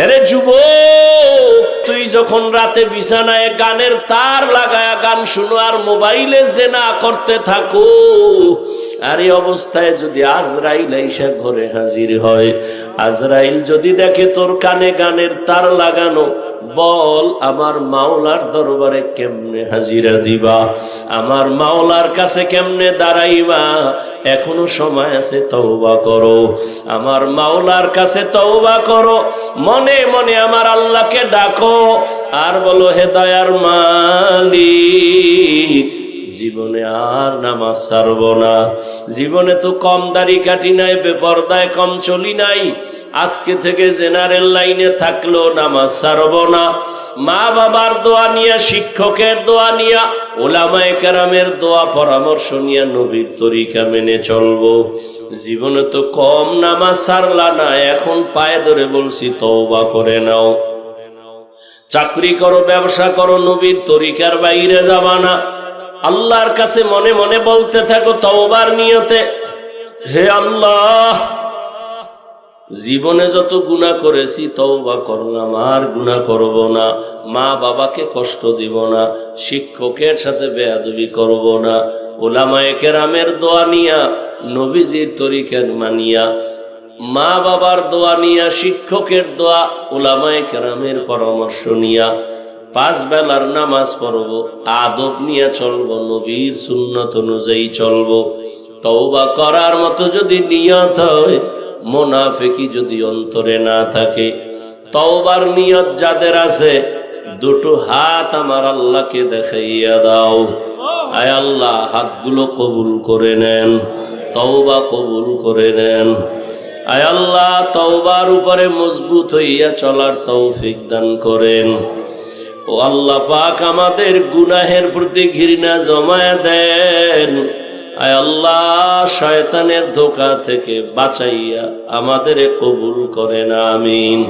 এরে যুবক, তুই যখন রাতে বিছানায় গানের তার লাগায়া গান শুনো আর মোবাইলে জেনা করতে থাকো, আর এই অবস্থায় যদি আজরাইল এসে ঘরে হাজির হয়, আজরাইল যদি দেখে তোর কানে গানের তার লাগানো, বল আমার মাওলার দরবারে কেমনে হাজিরা দিবা, আমার মাওলার কাছে কেমনে দাঁড়াইবা? এখনো সময় আছে, তওবা করো, আমার মাওলার কাছে তওবা করো, মনে মনে আমার আল্লাহকে ডাকো আর বলো, হে দয়ার মালিক, জীবনে আর নামাজ ছাড়ব না, জীবনে তো কম দাড়ি কাটি নাই, বেপরদায় কম চলি নাই, আজকে থেকে জেনারেল লাইনে থাকলো নামাজ ছাড়ব না, মা বাবার দোয়া নিয়া, শিক্ষকের দোয়া নিয়া, ওলামায়ে কেরামের দোয়া পরামর্শ নিয়া নবীর তরিকা মেনে চলবো। জীবনে তো কম নামাজ ছাড়লা না, এখন পায়ে ধরে বলছি তওবা করে নাও। চাকরি করো, ব্যবসা করো, নবীর তরিকার বাইরে যাবা না। আল্লাহর কাছে মনে মনে বলতে থাকো তওবার নিয়তে, হে আল্লাহ, জীবনে যত গুনাহ করেছি তওবা করলাম, আর গুনাহ করব না, মা বাবাকে কষ্ট দিব না, শিক্ষকের সাথে বেয়াদবি করব না, ওলামায়ে কেরামের দোয়া নিয়া, নবীজির তরিকা মানিয়া, মা বাবার দোয়া নিয়া, শিক্ষকের দোয়া, ওলামায়ে কেরামের পরামর্শ নিয়া 5 বেলার নামাজ পড়ব, আদব নিয়ে চলব, নবীর সুন্নত অনুযায়ী চলব। তওবা করার মতো যদি নিয়ত হয়, মুনাফিকি যদি অন্তরে না থাকে, তওবার নিয়ত যাদের আছে, দুটো হাত আমার আল্লাহকে দেখাইয়া দাও। আয় আল্লাহ, হাতগুলো কবুল করে নেন, তওবা কবুল করে নেন। আয় আল্লাহ, তওবার উপরে মজবুত হইয়া চলার তৌফিক দান করেন। ও আল্লাহ পাক, আমাদের গুনাহের প্রতি ঘৃণা জমায়া দেন। আয় আল্লাহ, শয়তানের ধোঁকা থেকে বাঁচাইয়া আমাদের কবুল করেন, আমিন।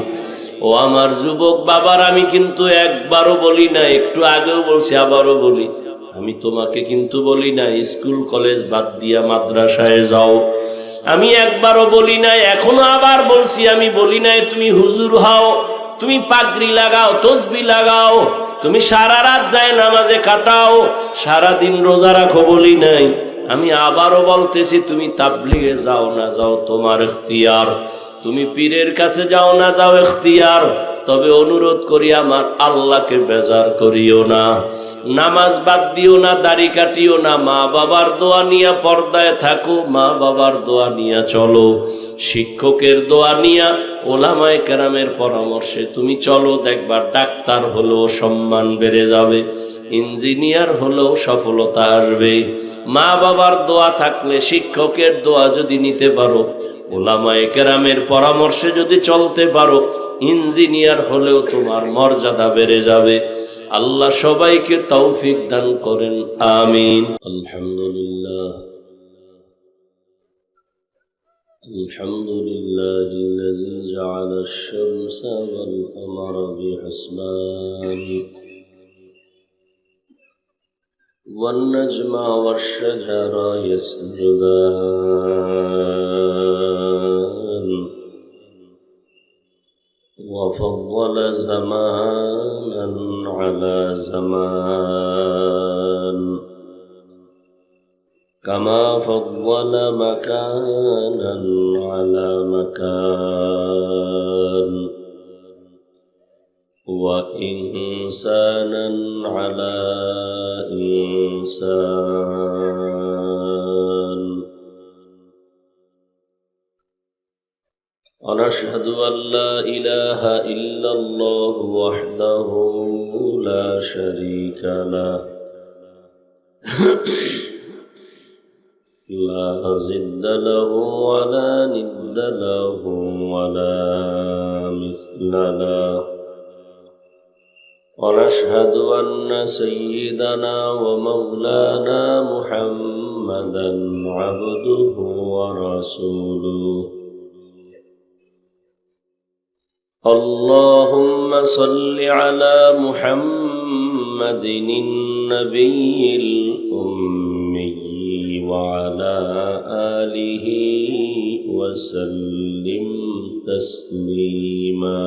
ও আমার যুবক বাবার, আমি কিন্তু একবারও বলি না, একটু আগেও বলছি, আবারও বলি, আমি তোমাকে কিন্তু বলি না স্কুল কলেজ বাদ দিয়া মাদ্রাসায় যাও, আমি একবারও বলি না, এখনো আবার বলছি, আমি বলি নাই তুমি হুজুর হও, তুমি পাগড়ি লাগাও, তসবি লাগাও, তুমি সারা রাত যায় নামাজে কাটাও, সারা দিন রোজা রাখো, বলি নাই। আমি আবারও বলতেছি, তুমি তাবলিগে যাও না যাও তোমার ইখতিয়ার, তুমি পীরের কাছে যাও না যাও ইখতিয়ার, তবে অনুরোধ করি আমার আল্লাহকে বেজার করিও না, নামাজ বাদ দিও না, দাড়ি কাটিও না, মা বাবার দোয়া নিয়া পর্দায় থাকো, মা বাবার দোয়া নিয়া চলো, শিক্ষকের দোয়া নিয়া, ওলামায়ে কেরামের পরামর্শে তুমি চলো, দেখবা ডাক্তার হলেও সম্মান বেড়ে যাবে, ইঞ্জিনিয়ার হলেও সফলতা আসবে। মা বাবার দোয়া থাকলে, শিক্ষকের দোয়া যদি নিতে পারো, ওলামায়ে কেরামের পরামর্শে যদি চলতে পারো, ইঞ্জিনিয়ার হলেও তোমার মর্যাদা বেড়ে যাবে। আল্লাহ সবাইকে তৌফিক দান করেন, আমিন। আলহামদুলিল্লাহ, আলহামদুলিল্লাহিল্লাযী জাআলাশ শামসা ওয়াল কমারা বিহিসবান ওয়ান নাজমা ওয়াশ শাজারা ইয়াসজুদান وفضل زمانا على زمان كما فضل مكانا على مكان وإنسانا على إنسان ونشهد أن لا إله إلا الله وحده لا شريك له لا ضد له ولا ند له ولا مثل له ونشهد أن سيدنا ومولانا محمدا عبده ورسوله اللهم صل على محمد النبي الأمي وعلى آله وسلم تسليما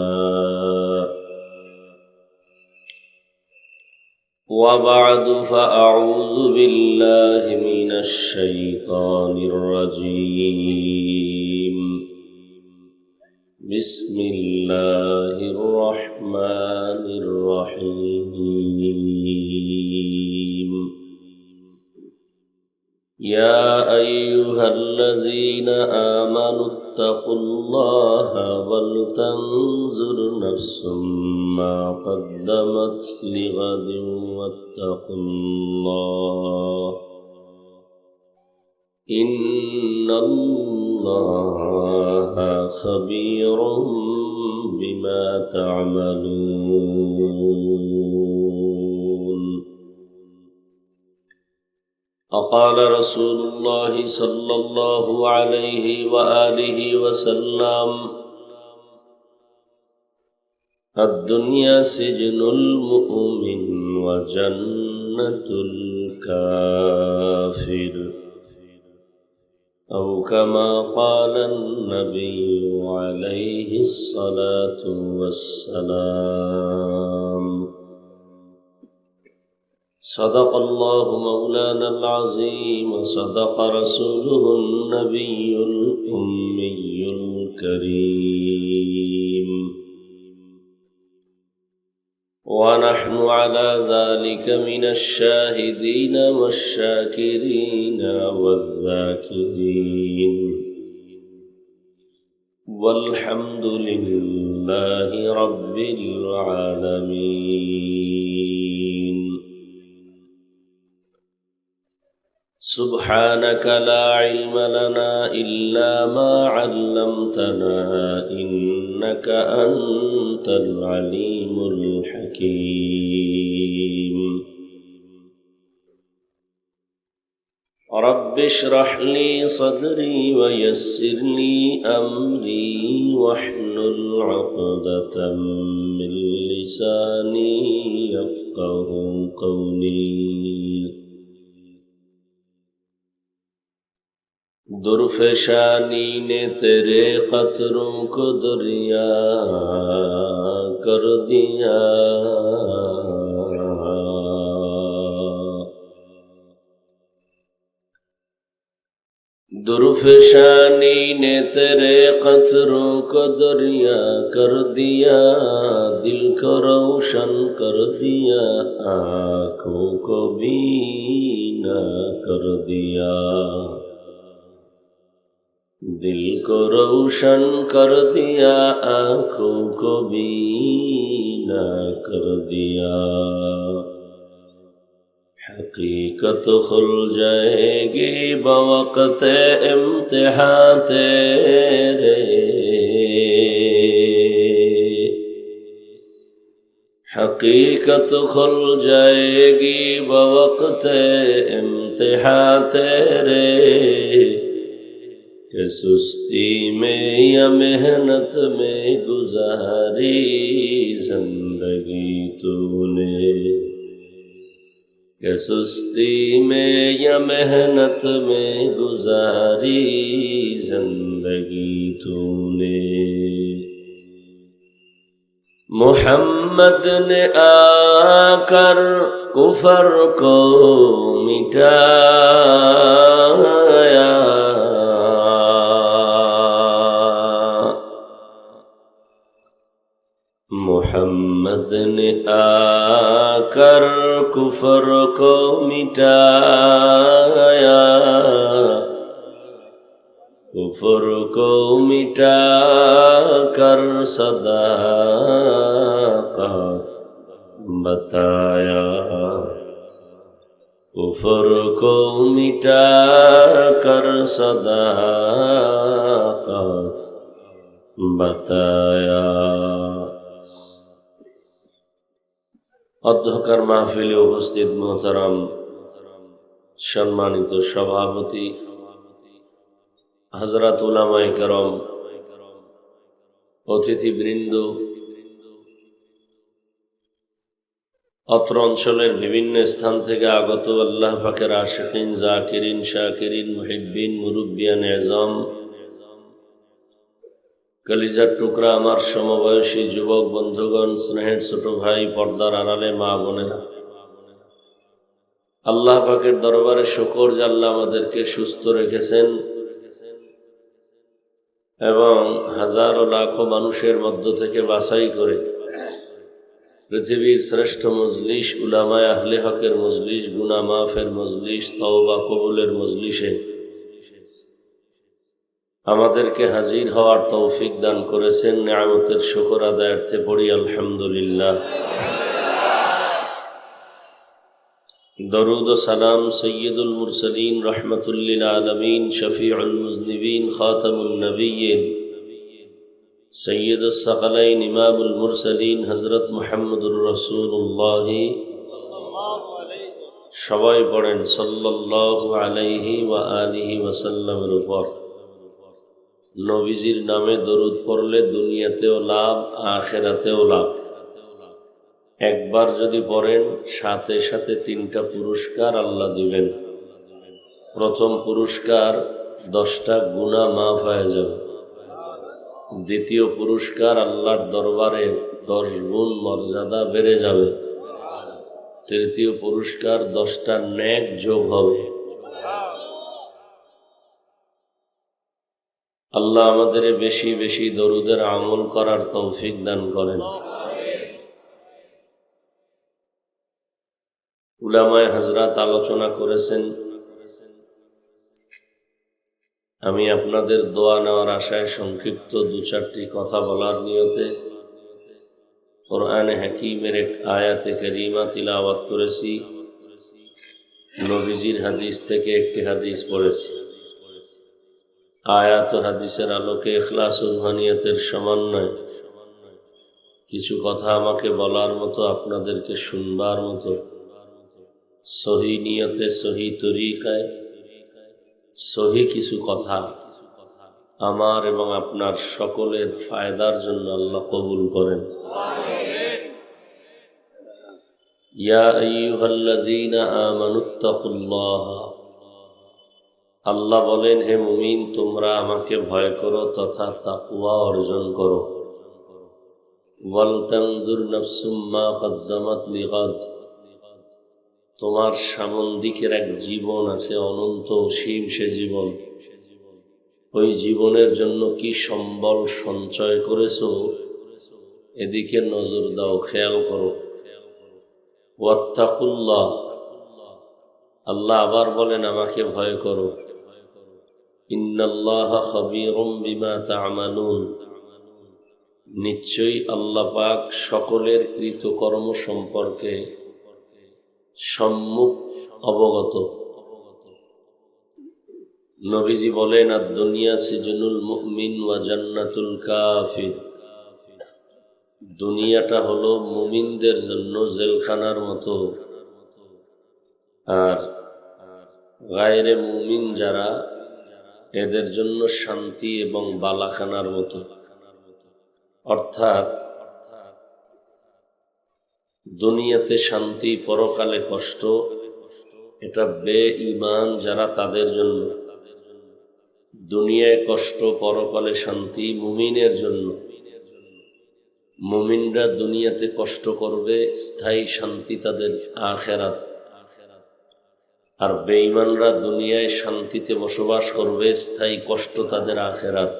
وبعد فأعوذ بالله من الشيطان الرجيم بسم الله الرحمن الرحيم يا أيها الذين آمنوا اتقوا الله ولتنظر نفس ما قدمت لغد واتقوا الله إن الله خبير بما تعملون وقال رسول الله صلى الله عليه وآله وسلم الدنيا سجن المؤمن وجنة الكافر أو كما قال النبي عليه الصلاة والسلام صدق الله مولانا العظيم وصدق رسوله النبي الأمي الكريم ونحن على ذلك من الشاهدين والشاكرين والذاكرين والحمد لله رب العالمين سبحانك لا علم لنا إلا ما علمتنا إنك أنت العليم الحكيم رب اشرح لي صدري ويسر لي أمري واحلل عقدة من لساني يفقه قولي درفشانی نے تیرے قطروں کو دریا کر دیا درفشانی نے تیرے قطروں کو دریا کر دیا دل کو روشن کر دیا آنکھوں کو بینا کر دیا دل کو روشن کر دیا آنکھوں کو بینا کر دیا حقیقت کھل جائے گی بوقت امتحان تیرے حقیقت کھل جائے گی بوقت امتحان تیرے کہ سستی میں یا محنت میں گزاری زندگی تو نے کہ سستی میں یا محنت میں گزاری زندگی تو نے محمد نے آ کر کفر کو مٹایا محمد نے آ کر کفر کو مٹایا کفر کو مٹا کر صداقت بتایا کفر کو مٹا کر صداقت بتایا অধ্যক্ষার মাহফিলে উপস্থিত মোহতারাম সম্মানিত সভাপতি হযরত উলামায়ে কেরাম অতিথিবৃন্দ অত্র অঞ্চলের বিভিন্ন স্থান থেকে আগত আল্লাহ পাকের আশিকিন জাকিরিন শাকিরিন মুহিব্বিন মুরব্বিয়ান এজম কলিজার টুকরা আমার সমবয়সী যুবক বন্ধুগণ স্নেহের ছোট ভাই পর্দার আড়ালে মা বোনেরা আল্লাহ পাকের দরবারে শুকর যে আল্লাহ আমাদেরকে সুস্থ রেখেছেন এবং হাজারো লাখো মানুষের মধ্য থেকে বাছাই করে পৃথিবীর শ্রেষ্ঠ মজলিস উলামায়ে আহলে হকের মজলিস, গুনাহ মাফের মজলিস, তওবা কবুলের মজলিসে আমাদেরকে হাজির হওয়ার তৌফিক দান করেছেন। নিয়ামতের শুকর আদায়ার্থে পড়ি আলহামদুলিল্লাহ। দরুদ ও সালাম সৈয়দুল মুরসালিন রহমতুল লিল আলামিন শফিউল মুজনিবিন খাতামুন নবিয়্যিন সৈয়দুস সাকালাইন ইমামুল মুরসালিন হযরত মুহাম্মদুর রাসূলুল্লাহ সবাই পড়েন সাল্লাল্লাহু আলাইহি ওয়া আলিহি ওয়াসাল্লামের উপর। নবীজির নামে দরুদ পড়লে দুনিয়াতেও লাভ, আখিরাতেও লাভ। একবার যদি পড়েন সাথে সাথে 3টা পুরস্কার আল্লাহ দিবেন। প্রথম পুরস্কার 10টা গুনাহ মাফ হয়ে যাবে। দ্বিতীয় পুরস্কার আল্লাহর দরবারে 10 গুণ মর্যাদা বেড়ে যাবে। তৃতীয় পুরস্কার 10টা নেক যোগ হবে। আল্লাহ আমাদের বেশি বেশি দরুদের আমল করার তৌফিক দান করেন। উলামায়ে হযরত আলোচনা করেছেন, আমি আপনাদের দোয়া নেওয়ার আশায় সংক্ষিপ্ত 2-4টি কথা বলার নিয়তে কোরআনে হাকীমের এক আয়াতে কারীমা তিলাওয়াত করেছি। নবীজির হাদিস থেকে একটি হাদিস পড়েছি। আয়াত ও হাদিসের আলোকে ইখলাস ও রুহানিয়তের সমন্বয়ে কিছু কথা আমাকে বলার মতো, আপনাদেরকে শুনবার মতো, সহি নিয়তে, সহি তরিকায়, সহি কিছু কথা আমার এবং আপনার সকলের ফায়দার জন্য আল্লাহ কবুল করেন। ইয়া আইয়ুহাল্লাযীনা আমানুত্তাকুল্লাহ, আল্লাহ বলেন, হে মুমিন, তোমরা আমাকে ভয় করো তথা তাকওয়া অর্জন করো। ওয়ালতানজুর নাফসুম মা কদ্দামাত লিগাদ, তোমার সামন্দিকের এক জীবন আছে, অনন্ত অসীম সে জীবন। ওই জীবনের জন্য কি সম্বল সঞ্চয় করেছো, এদিকে নজর দাও, খেয়াল করো। ওয়াত্তাকুল্লাহ, আল্লাহ আবার বলেন আমাকে ভয় করো। ইন্নাল্লাহা খাবীরুম বিমা তা'মালুন, নিশ্চয়ই আল্লাহ পাক সকলের কৃতকর্ম সম্পর্কে সম্মুখ অবগত। নবীজি বলেন, আদ-দুনিয়া সিজনুল মুমিন ওয়া জান্নাতুল কাফির, দুনিয়াটা হলো মুমিনদের জন্য জেলখানার মতো, আর গায়রে মুমিন যারা, এদের জন্য শান্তি এবং বালাখানার মতো। অর্থাৎ দুনিয়াতে শান্তি, পরকালে কষ্ট, এটা বেঈমান যারা তাদের জন্য। দুনিয়ায় কষ্ট, পরকালে শান্তি মুমিনের জন্য। মুমিনরা দুনিয়াতে কষ্ট করবে, স্থায়ী শান্তি তাদের আখিরাত। আর বেঈমানরা দুনিয়ায় শান্তিতে বসবাস করবে, স্থায়ী কষ্ট তাদের আখিরাত।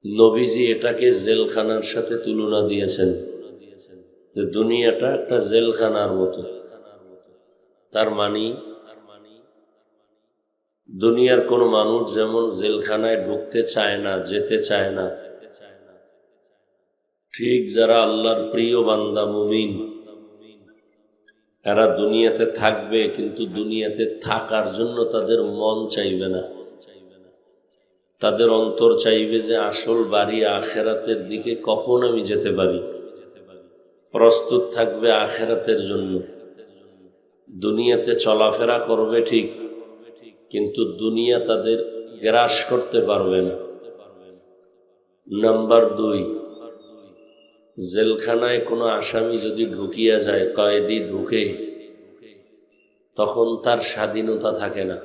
নবীজি এটাকে জেলখানার সাথে তুলনা দিয়েছেন, যে দুনিয়াটা একটা জেলখানার মতো। তার মানে দুনিয়ার কোন মানুষ যেমন জেলখানায় ঢুকতে চায় না, যেতে চায় না, ঠিক যারা আল্লাহর প্রিয় বান্দা মুমিন, এরা দুনিয়াতে থাকবে, কিন্তু দুনিয়াতে থাকার জন্য তাদের মন চাইবে না। তাদের অন্তর চাইবে যে আসল বাড়ি আখিরাতের দিকে কখন আমি যেতে পারি। প্রস্তুত থাকবে আখিরাতের জন্য। দুনিয়াতে চলাফেরা করবে ঠিক, কিন্তু দুনিয়া তাদের গ্রাস করতে পারবে না। নাম্বার 2, জেলখানায় কোনো আসামি যদি ঢুকিয়া যায়, কয়েদি ঢুকে, তখন তার স্বাধীনতা থাকে না।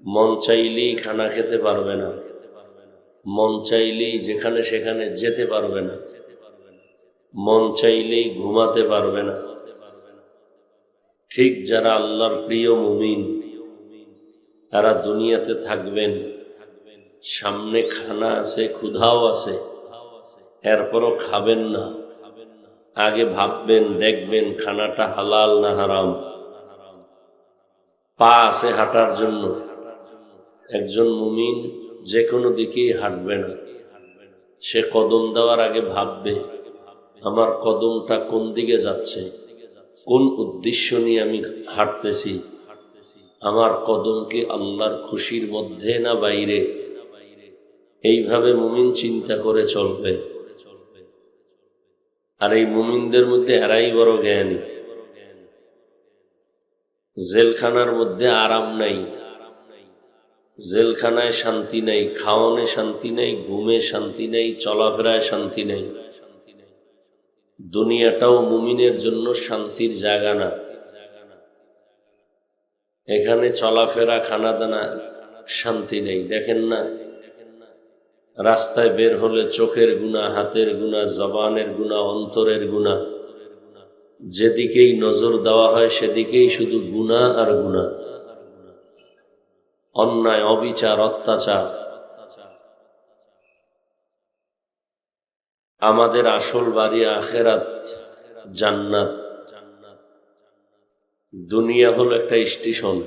মন চাইলেই খানা খেতে পারবে না, মন চাইলেই যেখানে সেখানে যেতে পারবে না, মন চাইলেই ঘুমাতে পারবে না। ঠিক যারা আল্লাহর প্রিয় মুমিন, তারা দুনিয়াতে থাকবেন, সামনে খানা আছে, ক্ষুধাও আছে, এরপরও খাবেন না। আগে ভাববেন, দেখবেন খানাটা হালাল না হারাম। পা আছে হাঁটার জন্য, একজন মুমিন যে কোনো দিকেই হাঁটবে না। সে কদম দেওয়ার আগে ভাববে, আমার কদমটা কোন দিকে যাচ্ছে, কোন উদ্দেশ্য নিয়ে আমি হাঁটতেছি, আমার কদম কি আল্লাহর খুশির মধ্যে না বাইরে। এইভাবে মুমিন চিন্তা করে চলবে। আর এই মুমিনদের মধ্যে এরাই বড় জ্ঞানী। জেলখানার মধ্যে আরাম নাই, জেলখানায় শান্তি নাই, খাওয়ানে শান্তি নাই, ঘুমে শান্তি নাই, চলাফেরায় শান্তি নাই। দুনিয়াটাও মুমিনের জন্য শান্তির জায়গা না। এখানে চলাফেরা, খানা দানা শান্তি নেই। দেখেন না, রাস্তায় বের হলে চোখের গুনাহ, হাতের গুনাহ, জবানের গুনাহ, অন্তরের গুনাহ, যেদিকেই নজর দেওয়া হয় সেদিকেই শুধু গুনাহ আর গুনাহ, অন্যায়, অবিচার, অত্যাচার। আমাদের আসল বাড়ি আখেরাত, জান্নাত। দুনিয়া হলো একটা স্টেশন।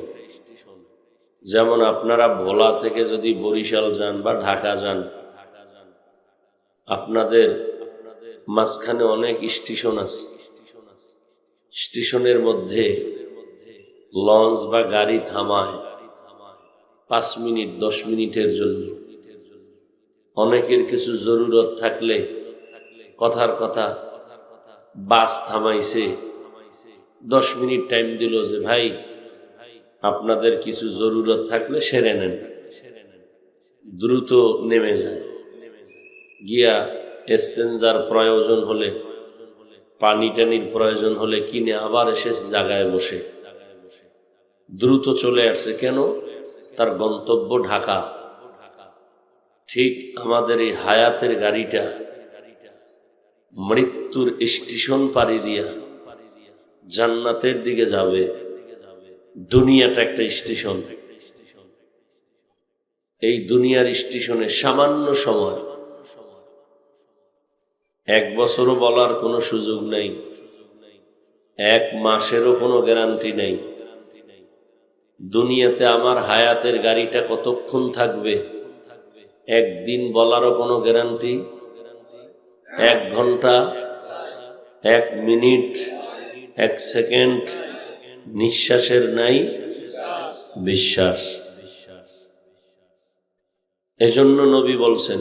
যেমন আপনারা ভোলা থেকে যদি বরিশাল যান বা ঢাকা যান, আপনাদের মাঝখানে অনেক স্টেশন আছে। স্টেশনের মধ্যে লঞ্চ বা গাড়ি থামায় 5 মিনিট 10 মিনিটের জন্য। অনেকের কিছু জরুরত থাকলে, কথার কথা বাস থামাইছে, 10 মিনিট টাইম দিল যে ভাই আপনাদের কিছু জরুরত থাকলে সেরে নেন। দ্রুত নেমে যায়, গিয়া এস্তেঞ্জার প্রয়োজন হলে, পানি টানির প্রয়োজন হলে কিনে আবার এসে জায়গায় বসে দ্রুত চলে আসছে। কেন? তার গন্তব্য ঢাকা। ঠিক আমাদের এই হায়াতের গাড়িটা মৃত্যুর স্টেশন পাড়ি দিয়া জান্নাতের দিকে যাবে। দুনিয়াটা একটা স্টেশন। এই দুনিয়ার স্টেশনে সামান্য সময়, 1 বছরও বলার কোনো সুযোগ নেই, 1 মাসেরও কোনো গ্যারান্টি নেই। দুনিয়াতে আমার হায়াতের গাড়িটা কতক্ষণ থাকবে, 1 দিন বলারও কোনো গ্যারান্টি, 1 ঘন্টা, 1 মিনিট, 1 সেকেন্ড নিঃশ্বাসের নাই বিশ্বাস। এজন্য নবী বলছেন,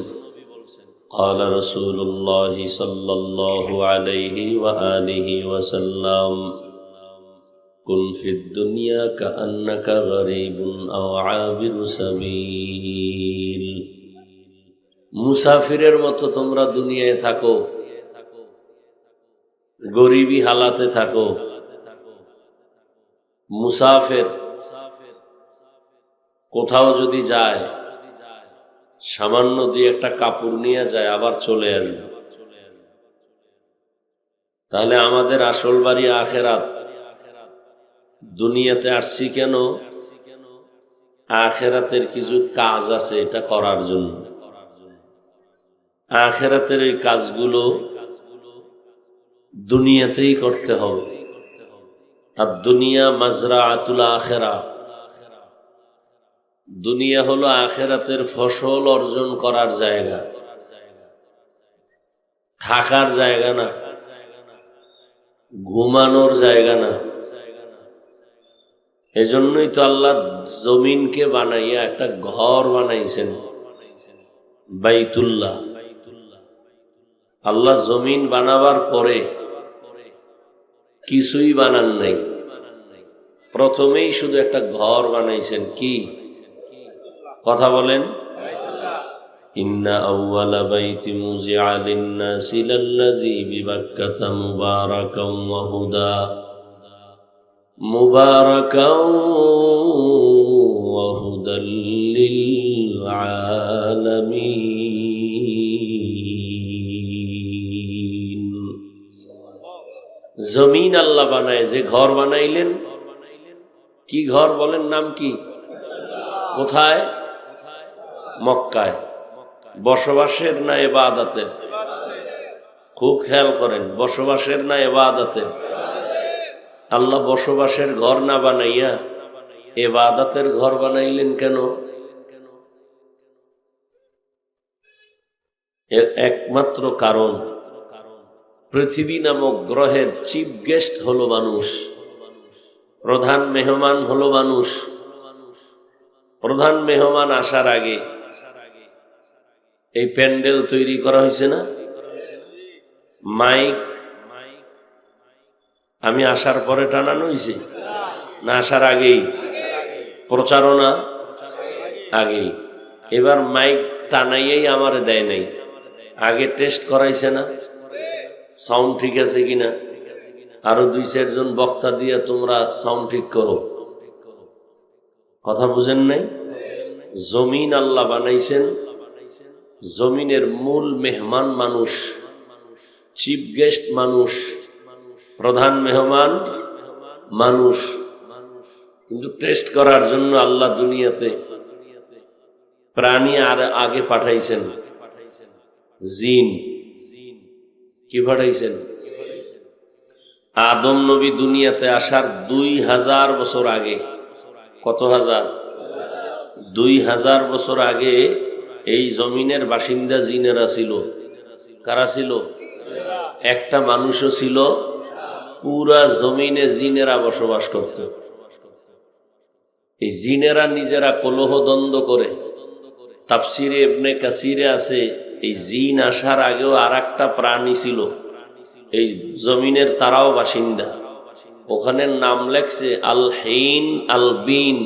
قال رسول الله صلى الله عليه وآله وسلم كن في الدنيا كأنك غريب أو عابر سبيل। মুসাফিরের মতো তোমরা দুনিয়ায় থাকো, গরিবী হালাতে থাকো। মুসাফির কোথাও যদি যায়, সামান্য দিয়ে একটা কাপড় নিয়ে যায়, আবার চলে আসবে। তাহলে আমাদের আসল বাড়ি আখেরাত। দুনিয়াতে আসছি কেন? আখেরাতের কিছু কাজ আছে এটা করার জন্য। আখেরাতের এই কাজগুলো দুনিয়াতেই করতে হবে। আর দুনিয়া মাজরাআতুল আখিরা। দুনিয়া হলো আখেরাতের ফসল অর্জন করার জায়গা, থাকার জায়গা না, ঘুমানোর জায়গা না। এজন্যই তো আল্লাহ জমিনকে বানাইয়া একটা ঘর বানাইছেন, বাইতুল্লাহ। আল্লাহ জমিন বানাবার পরে কিছুই বানান নাই, প্রথমেই শুধু একটা ঘর বানাইছেন। কি কথা বলেন? ইন্না আউওয়ালা বাইতি মুজিআ লিন-নাসি লাল্লাযী বিবাক্কাতা মুবারাকাও ওয়া হুদা লিল আলামিন। জমিন আল্লাহ বানায়, যে ঘর বানাইলেন কি ঘর বলেন, নাম কি? কোথায়? মক্কায়। বসবাসের না ইবাদতের? খুব খেয়াল করেন, বসবাসের না ইবাদতের? আল্লাহ বসবাসের ঘর না বানাইয়া ইবাদতের ঘর বানাইলেন কেন? এর একমাত্র কারণ, পৃথিবী নামক গ্রহের চিফ গেস্ট হলো মানুষ, প্রধান মেহমান হলো মানুষ। প্রধান মেহমান আসার আগে এই প্যান্ডেল তৈরি করা হয়েছে না? মাইক আমি আসার পরে টানানো হয়েছে না আসার আগেই? প্রচারণা আগেই। এবার মাইক টানাইয়েই আমারে দেয় নাই, আগে টেস্ট করাইছে না সাউন্ড ঠিক আছে কিনা। আরো 2-4 জন বক্তা দিয়ে তোমরা সাউন্ড ঠিক করো। কথা বুঝেন নাই? জমিন আল্লাহ বানাইছেন, জমিনের মূল মেহমান মানুষ, চিফ গেস্ট মানুষ, প্রধান মেহমান মানুষ। কিন্তু টেস্ট করার জন্য আল্লাহ দুনিয়াতে প্রাণী আর আগে পাঠাইছেন, জিন। কি পাঠাইছেন? আদম নবী দুনিয়াতে আসার 2000 বছর আগে। কত হাজার? 2000 বছর আগে এই জমিনের বাসিন্দা জিনেরা ছিল। কারা ছিল? একটা মানুষও ছিল, পুরা জমিনে জিনেরা বসবাস করত। এই জিনেরা নিজেরা কলহ দ্বন্দ্ব করে। তাফসিরে ইবনে কাসিরে আছে, এই জিন আসার আগেও আর একটা প্রাণী ছিল এই জমিনের, তারাও বাসিন্দা। ওখানে নাম লেখছে আল হিন আল বিন।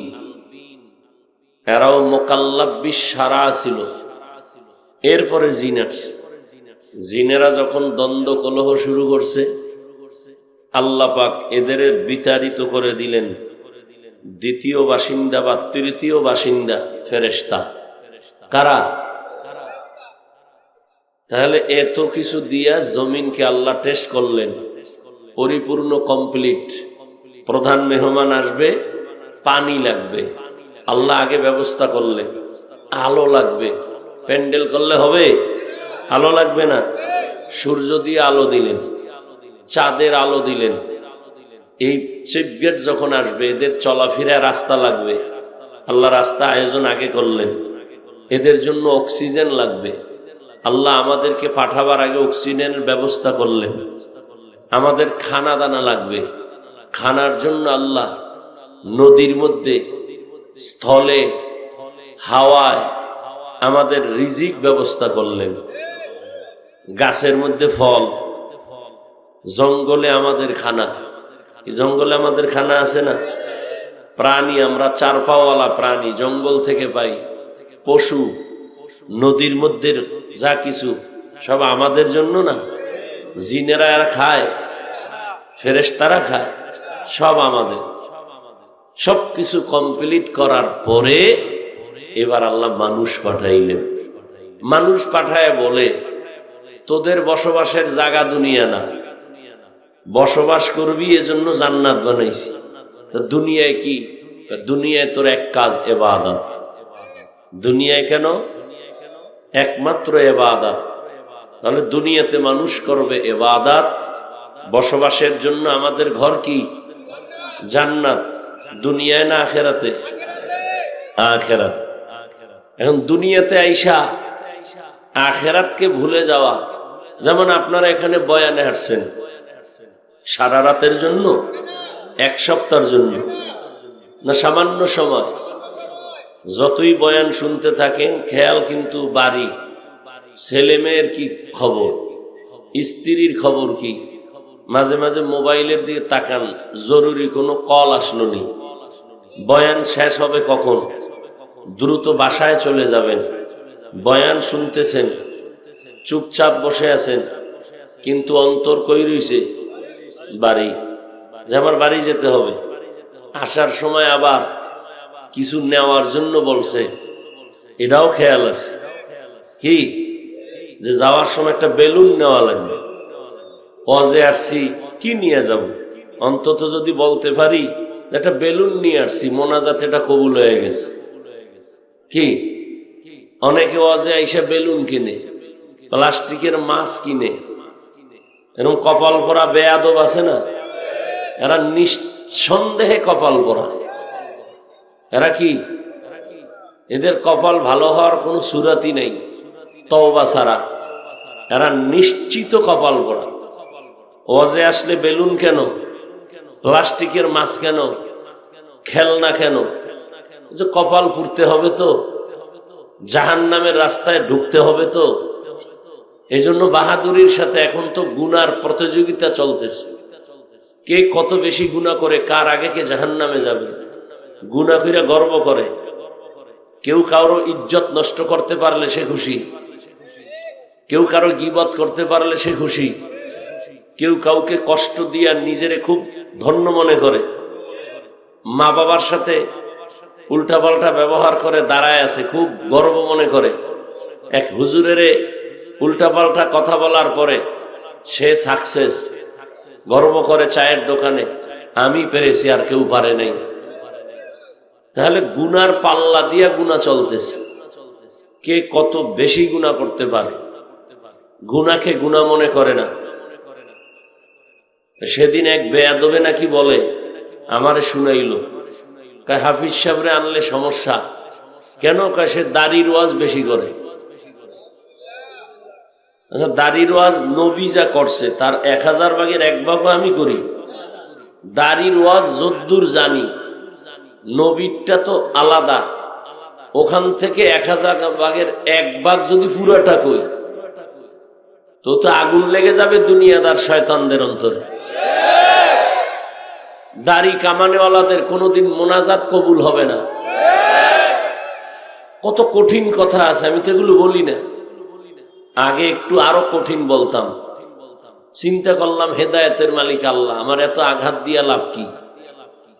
এরাও মোকাল্লাব বিশারা ছিল। এরপরে জিন আসছে। জিনেরা যখন দ্বন্দ্ব কলহ শুরু করছে, আল্লাহ পাক এদের বিতাড়িত করে দিলেন। দ্বিতীয় বাসিন্দা বা তৃতীয় বাসিন্দা ফেরেশতা। কারা? তাহলে এত কিছু দিয়া জমিনকে আল্লাহ টেস্ট করলেন, পরিপূর্ণ কমপ্লিট। প্রধান মেহমান আসবে, পানি লাগবে, আল্লাহ আগে ব্যবস্থা করলেন। আলো লাগবে, প্যান্ডেল করলে হবে? আলো লাগবে না? সূর্য দিয়ে আলো দিলেন, চাঁদের আলো দিলেন। এই চিফ গেস্ট যখন আসবে, এদের চলাফেরা রাস্তা লাগবে, আল্লাহ রাস্তা আয়োজন আগে করলেন। এদের জন্য অক্সিজেন লাগবে, আল্লাহ আমাদেরকে পাঠাবার আগে অক্সিজেনের ব্যবস্থা করলেন। আমাদের খানা দানা লাগবে, খানার জন্য আল্লাহ নদীর মধ্যে, স্থলে, হাওয়ায় আমাদের রিজিক ব্যবস্থা করলেন। গাছের মধ্যে ফল, জঙ্গলে আমাদের খানা। জঙ্গলে আমাদের খানা আছে না? প্রাণী, আমরা 4 পাওয়ালা প্রাণী জঙ্গল থেকে পাই। পশু, নদীর মধ্যে যা কিছু সব আমাদের জন্য না? জিনেরা এরা খায়, ফেরেশতারা খায়, সব আমাদের। সব কিছু কমপ্লিট করার পরে এবার আল্লাহ মানুষ পাঠাইলেন। মানুষ পাঠায় বলে, তোদের বসবাসের জায়গা দুনিয়া না, বসবাস করবি এজন্য জান্নাত বানাইছি। দুনিয়ায় কি? দুনিয়ায় তোর এক কাজ, ইবাদত। দুনিয়ায় কেন? একমাত্র ইবাদত। তাহলে দুনিয়াতে মানুষ করবে ইবাদত। বসবাসের জন্য আমাদের ঘর কি? জান্নাত। দুনিয়ায় না আখিরাতে? আখিরাত। এখন দুনিয়াতে আইসা আখিরাতকে ভুলে যাওয়া। যেমন আপনারা এখানে বয়ানে হাঁটছেন, সারা রাতের জন্য, 1 সপ্তাহের জন্য, না সামান্য সময়? যতই বয়ান শুনতে থাকেন, খেয়াল কিন্তু বাড়ি, ছেলে মেয়ের কি খবর, স্ত্রীর খবর কি। মাঝে মাঝে মোবাইলের দিকে তাকান, জরুরি কোনো কল আসলো নি। বয়ান শেষ হবে কখন? দ্রুত বাসায় চলে যাবেন। বয়ান শুনতেছেন, চুপচাপ বসে আছেন, কিন্তু অন্তর কই রইছে? বাড়ি, যে আমার বাড়ি যেতে হবে। আসার সময় আবার কিছু নেওয়ার জন্য বলছে, এটাও খেয়াল আছে কি, যে যাওয়ার সময় একটা বেলুন নেওয়া লাগবে। অজে আসছি, কি নিয়ে যাব? অন্তত যদি বলতে পারি একটা বেলুন নিয়ে আসছি, মোনাজাত এটা কবুল হয়ে গেছে। কি অনেকে ওয়াজে আইসা বেলুন কিনে, প্লাস্টিকের মাছ কিনে, এরকম কপাল পরা বেয়াদব আছে না, এরা নিঃসন্দেহে কপাল পরা। এরা কি, এদের কপাল ভালো হওয়ার কোনো সুরাতই নেই তওবা ছাড়া। এরা নিশ্চিত কপাল পরা। ওয়াজে আসলে বেলুন কেন, প্লাস্টিকের মাছ কেন, খেলনা কেন? যে কপাল পুড়তে হবে তো, জাহান্নামের রাস্তায় ঢুকতে হবে তো। এই জন্য বাহাদুরির সাথে এখন তো গুনার প্রতিযোগিতা চলতেছে। কে কত বেশি গুনাহ করে, কার আগে কে জাহান্নামে যাবে। গুনাহ কইরা গর্ব করে। কেউ কারো ইজ্জত নষ্ট করতে পারলে সে খুশি, কেউ কারো গীবত করতে পারলে সে খুশি, কেউ কাউকে কষ্ট দিয়া নিজেরে খুব ধন্য মনে করে। মা বাবার সাথে উল্টাপাল্টা ব্যবহার করে দাঁড়ায় আছে, খুব গর্ব মনে করে। এক হুজুরের উল্টাপাল্টা কথা বলার পরে সে সাকসেস, গর্ব করে চায়ের দোকানে, আমি পেরেছি আর কেউ পারে নাই। তাহলে গুনার পাল্লা দিয়া গুনাহ চলতেছে, কে কত বেশি গুনাহ করতে পারে। গুনাহকে গুনাহ মনে করে না। সেদিন এক বেয়াদবে নাকি বলে, আমারে শুনাইল, কয় হাফিজ সাহেবরে আনলে সমস্যা কেন? কয় সে দাড়ির ওয়াজ বেশি করে। আচ্ছা, দাড়ির ওয়াজ নবী যা করছে তার 1000 ভাগের 1 ভাগও আমি করি। দাড়ির ওয়াজ যদ্দূর জানি, নবীরটা তো আলাদা, ওখান থেকে 1000 ভাগের 1 ভাগ যদি পুরাটা কই তো তো আগুন লেগে যাবে দুনিয়াদার শয়তানদের অন্তরে। দাড়ি কামানেওয়ালাদের কোনোদিন মোনাজাত কবুল হবে না। কত কঠিন কথা আছে, আমি তো এগুলো বলি না। আগে একটু আরো কঠিন বলতাম, চিন্তা করলাম হেদায়েতের মালিক আল্লাহ, আমার এত আঘাত দিয়া লাভ কি?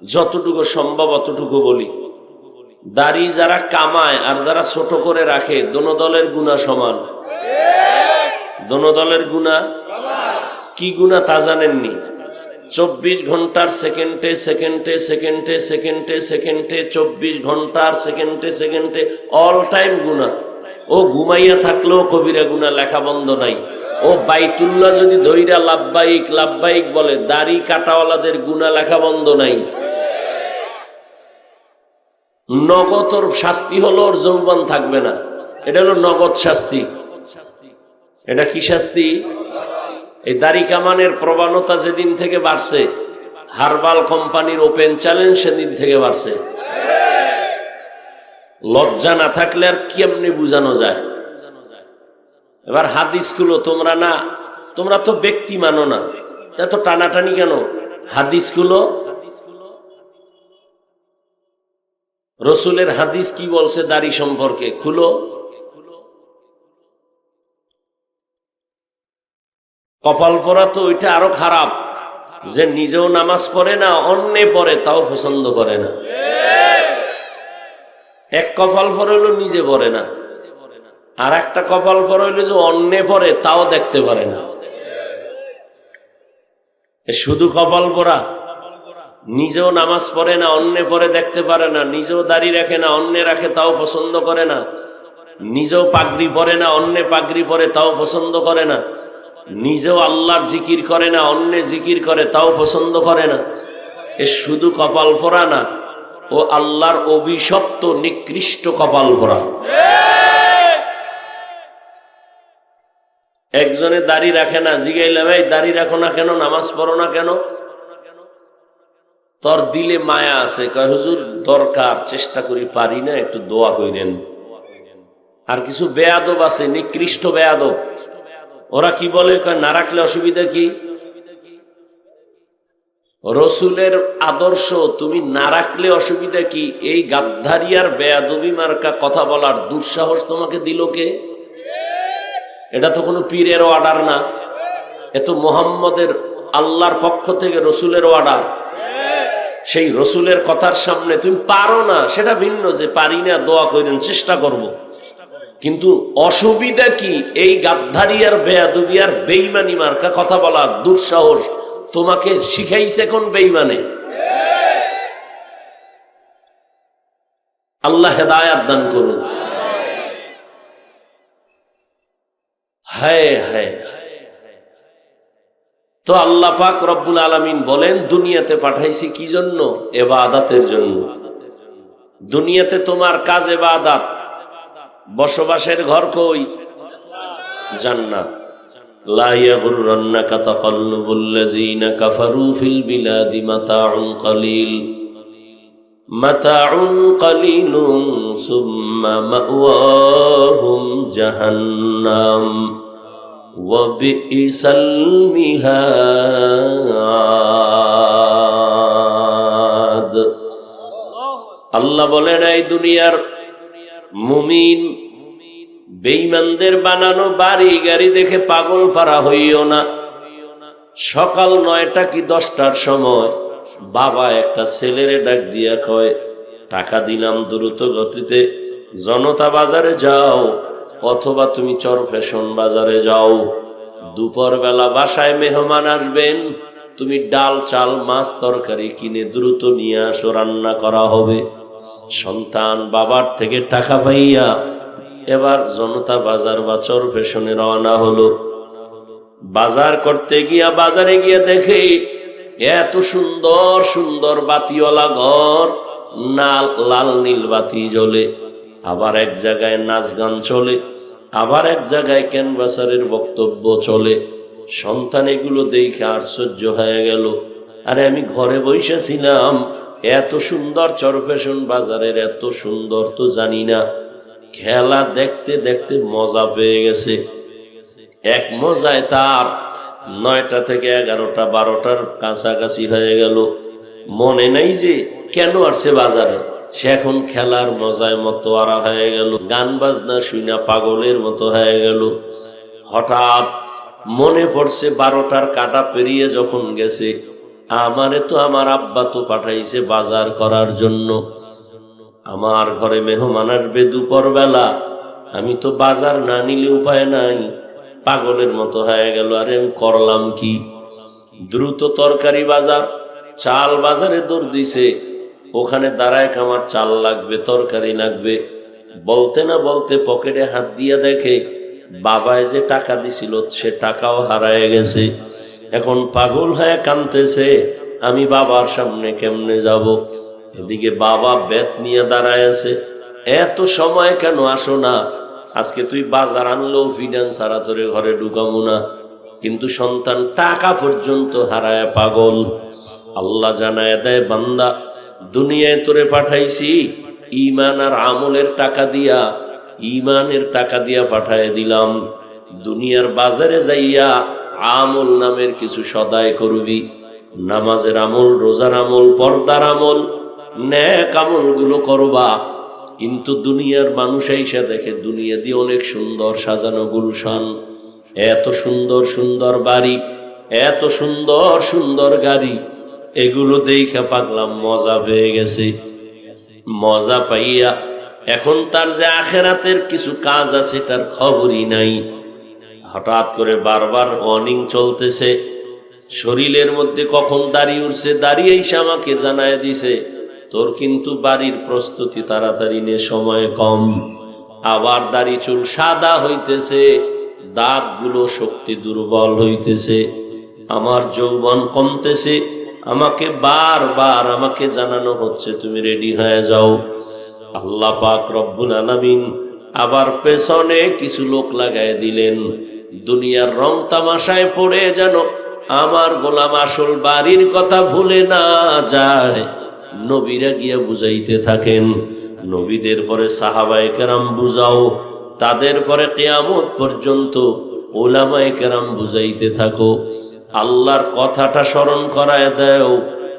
যতটুকু সম্ভব অতটুকু বলি। দাড়ি যারা কামায় আর যারা ছোট করে রাখে, দোনো দলের গুনাহ সমান। দোনো দলের গুনাহ কি গুনাহ তা জানেননি? 24 ঘন্টার সেকেন্ডে সেকেন্ডে সেকেন্ডে সেকেন্ডে সেকেন্ডে 24 ঘন্টার সেকেন্ডে সেকেন্ডে অল টাইম গুনাহ। ও ঘুমাইয়া থাকলেও কবিরা গুনাহ লেখা বন্ধ নাই। ও বাইতুল্লাহ যদি ধইরা লাব্বাইক লাব্বাইক বলে, দাড়ি কাটাওয়ালাদের গুনাহ লেখা বন্ধ নাই। নগদর শাস্তি হলো ওর যৌবন থাকবে না, এটা হলো নগদ শাস্তি। এটা কি শাস্তি? এই দাড়ি কামানের প্রবণতা যেদিন থেকে বাড়ছে, হারবাল কোম্পানির ওপেন চ্যালেঞ্জ সেদিন থেকে বাড়ছে। লজ্জা না থাকলে আর কেমনে বুঝানো যায়? এবার হাদিসগুলো তোমরা না, তোমরা তো ব্যক্তি মানো না, এত টানাটানি কেন? হাদিসগুলো, রসুলের হাদিস কি বলছে দাড়ি সম্পর্কে খুলো। কপাল পরা তো ওইটা আরো খারাপ, যে নিজেও নামাজ পড়ে না, অন্যে পড়ে তাও পছন্দ করে না। এক কপাল পরে হলো নিজে পড়ে না, আর একটা কপাল পরে হইলো যে অন্যে পড়ে তাও দেখতে পারে না। শুধু কপাল পরা, নিজেও নামাজ পড়ে না, অন্যে পড়ে দেখতে পারে না, নিজেও দাড়ি রাখে না, অন্যে রাখে তাও পছন্দ করে না, নিজেও পাগড়ি পরে না, অন্যে পাগড়ি পরে তাও পছন্দ করে না, নিজেও আল্লাহর জিকির করে না, অন্যে জিকির করে তাও পছন্দ করে না। এ শুধু কপাল পরা না, ও আল্লাহর অভিশপ্ত নিকৃষ্ট কপাল পরা। একজনে দাড়ি রাখে না, জিগাইলে ভাই দাড়ি রাখো না কেন, নামাজ পড়ো না কেন? তোর দিলে মায়া আছে, কয় হুজুর দরকার, চেষ্টা করি, পারি না, একটু দোয়া কইরেন। আর কিছু বেয়াদব আছে, নিকৃষ্ট বেয়াদব, ওরা কি বলে, কয় না রাখলে অসুবিধা কি? রসুলের আদর্শ তুমি না রাখলে অসুবিধা কি? এই গাদ্দারিয়ার বেয়াদবি মার্কা কথা বলার দুঃসাহস তোমাকে দিল কে? এটা তো কোনো পীরের অর্ডার না, এ তো মুহাম্মদের আল্লাহর পক্ষ থেকে রসুলের অর্ডার। সেই রসুলের কথার সামনে তুমি পারো না, সেটা ভিন্ন, যে পারি না দোয়া করেন, চেষ্টা করব। কিন্তু অসুবিধা কি? এই গাদ্দারিয়ার বেয়াদবিয়ার বেঈমানি মার্কা কথা বলার দুঃসাহস তোমাকে শিখাইছে কোন বেঈমানে? আল্লাহ হেদায়াত দান করুন। হায় হায়, তো আল্লাহ পাক রব্বুল আলামিন বলেন দুনিয়াতে পাঠাইছি কি জন্য? ইবাদতের জন্য। দুনিয়াতে তোমার কাজ ইবাদত, বসবাসের ঘর কই? জান্নাত। লা ইয়াগুররান্নাকা তাকাল্লুবুল্লাযীনা কাফারু ফিল বিলাদি মাতাউন কালিলুন সুম্মা মাওয়াহুম জাহান্নাম ওয়া বিইসাল মিহাদ। আল্লাহ বলেন এই দুনিয়ার মুমিন বেঈমানদের বানানো বাড়ি গাড়ি দেখে পাগল পারা হইও না। সকাল 9টা কি 10টার সময় বাবা একটা ছেলেরে ডাক দিয়া কয়, টাকা দিলাম দ্রুত গতিতে জনতা বাজারে যাও অথবা তুমি চর ফ্যাশন বাজারে যাও। দুপুর বেলা বাসায় মেহমান আসবেন, তুমি ডাল চাল মাছ তরকারি কিনে দ্রুত নিয়ে আসো, রান্না করা হবে। সন্তান বাবার থেকে টাকা পাইয়া এবার জনতা বাজার বা চর ফ্যাশনে রওনা হলো। বাজার করতে গিয়া বাজারে গিয়া দেখে এত সুন্দর সুন্দর বাতিওয়ালা ঘর, লাল নীল বাতি জ্বলে, আবার এক জায়গায় নাচ গান চলে, আবার এক জায়গায় ক্যানভাসারের বক্তব্য চলে। সন্তান এগুলো দেখে আশ্চর্য হয়ে গেল। আরে আমি ঘরে বসেছিলাম, এত সুন্দর চর ফ্যাশন বাজারের এত সুন্দর তো জানি না। খেলা দেখতে দেখতে মজা পেয়ে গেছে। এক মজায় তার 9টা থেকে 11টা 12টার কাছাকাছি হয়ে গেল। মনে নাই যে কেন আসছে বাজারে। সে এখন খেলার মজায় মতো আরা হয়ে গেল, গান বাজনা শুনা পাগলের মতো হয়ে গেল। হঠাৎ মনে পড়ছে 12টার কাটা পেরিয়ে যখন গেছে, আমারে তো আমার আব্বা তো পাঠাইছে বাজার করার জন্য। আমার ঘরে মেহমান আসবে দুপুর বেলা, আমি তো বাজার না নিলে উপায় নাই। পাগলের মতো হয়ে গেল। আরে আমি করলাম কি? দ্রুত তরকারি বাজার, চাল বাজারে দৌড় দিছে। ওখানে দাঁড়ায় আমার চাল লাগবে, তরকারি লাগবে। বলতে না বলতে পকেটে হাত দিয়ে দেখে বাবায় যে টাকা দিছিল সে টাকাও হারায় গেছে। এখন পাগল হয়ে কাঁদতেছে, আমি বাবার সামনে কেমনে যাব? এদিকে বাবা বেত নিয়ে দাঁড়ায় আছে, এত সময় কেন আসো না? আজকে তুই বাজার আনলেও ফিনান্স হারা তোরে ঘরে ঢুকাবো না। কিন্তু সন্তান টাকা পর্যন্ত হারায় পাগল। আল্লাহ জানায় দেয়, বান্দা দুনিয়ায় তোরে পাঠাইছি ঈমান আর আমলের টাকা দিয়া, ঈমানের টাকা দিয়া পাঠায় দিলাম। দুনিয়ার বাজারে যাইয়া আমল নামের কিছু সদাই করবি, নামাজের আমল, রোজার আমল, পর্দার আমল, নেক আমল গুলো করবা। কিন্তু দুনিয়ার মানুষ আইসা দেখে দুনিয়া দিয়ে অনেক সুন্দর সাজানো গুলশান, এত সুন্দর সুন্দর বাড়ি, এত সুন্দর সুন্দর গাড়ি, এগুলো দেখা পাগলাম মজা পেয়ে গেছে। মজা পাইয়া এখন তার যে আখেরাতের কিছু কাজ আছে তার খবরই নাই। হঠাৎ করে বারবার ওয়ার্নিং চলতেছে, শরীরের মধ্যে কখন দাঁড়িয়ে উঠছে, দাঁড়িয়ে এসে আমাকে জানায় দিছে তোর কিন্তু বাড়ির প্রস্তুতি তাড়াতাড়ি নে, সময় কম। আবার দাড়ি চুল সাদা হইতেছে, দাঁতগুলো শক্তি দুর্বল হইতেছে, আমার যৌবন কমতেছে। আমাকে বারবার আমাকে জানানো হচ্ছে তুমি রেডি হয়ে যাও। আল্লাহ পাক রব্বুল আলামিন আবার পেছনে কিছু লোক লাগায় দিলেন, দুনিয়ার রং তামাশায় পড়ে যেন আমার গোলাম আসল বাড়ির কথা ভুলে না যায়। নবীরা গিয়া বুঝাইতে থাকেন, নবীদের পরে সাহাবায়ে কেরাম বুঝাও, তাদের পরে কিয়ামত পর্যন্ত উলামায়ে কেরাম বুঝাইতে থাকো। আল্লাহর কথাটা স্মরণ করায় দাও,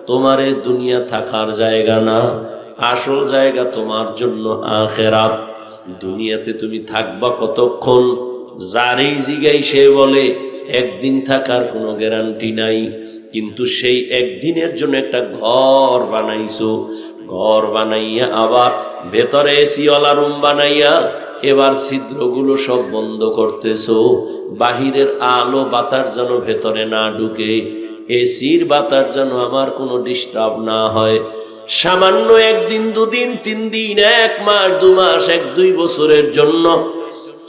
তোমার এই দুনিয়া থাকার জায়গা না, আসল জায়গা তোমার জন্য আখিরাত। দুনিয়াতে তুমি থাকবা কতক্ষণ? যারেই জিগাই সে বলে একদিন থাকার কোনো গ্যারান্টি নাই। কিন্তু সেই একদিনের জন্য একটা ঘর বানাইছো, ঘর বানাইয়া আবার ভেতরে এসিওয়ালা রুম বানাইয়া এবার ছিদ্রগুলো সব বন্ধ করতেছো, বাহিরের আলো বাতাস যেন ভেতরে না ঢুকে, এসির বাতাস যেন আমার কোনো ডিস্টার্ব না হয়। সামান্য একদিন, দুদিন, 3 দিন, 1 মাস, 2 মাস, 1-2 বছরের জন্য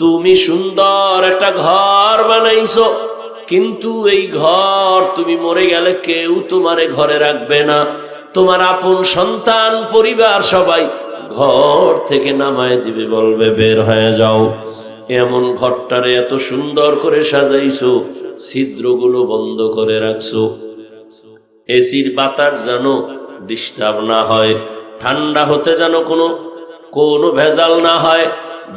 তুমি সুন্দর একটা ঘর বানাইছো, কিন্তু এই ঘর তুমি মরে গেলে কেউ তোমারে ঘরে রাখবে না। তোমার আপন সন্তান, পরিবার সবাই ঘর থেকে নামায় দিবে, বলবে বের হয়ে যাও। এমন ঘরটারে এত সুন্দর করে সাজাইছো, ছিদ্রগুলো বন্ধ করে রাখছো, এসির বাতাস যেন ডিস্টার্ব না হয়, ঠান্ডা হতে যেন কোনো ভেজাল না হয়,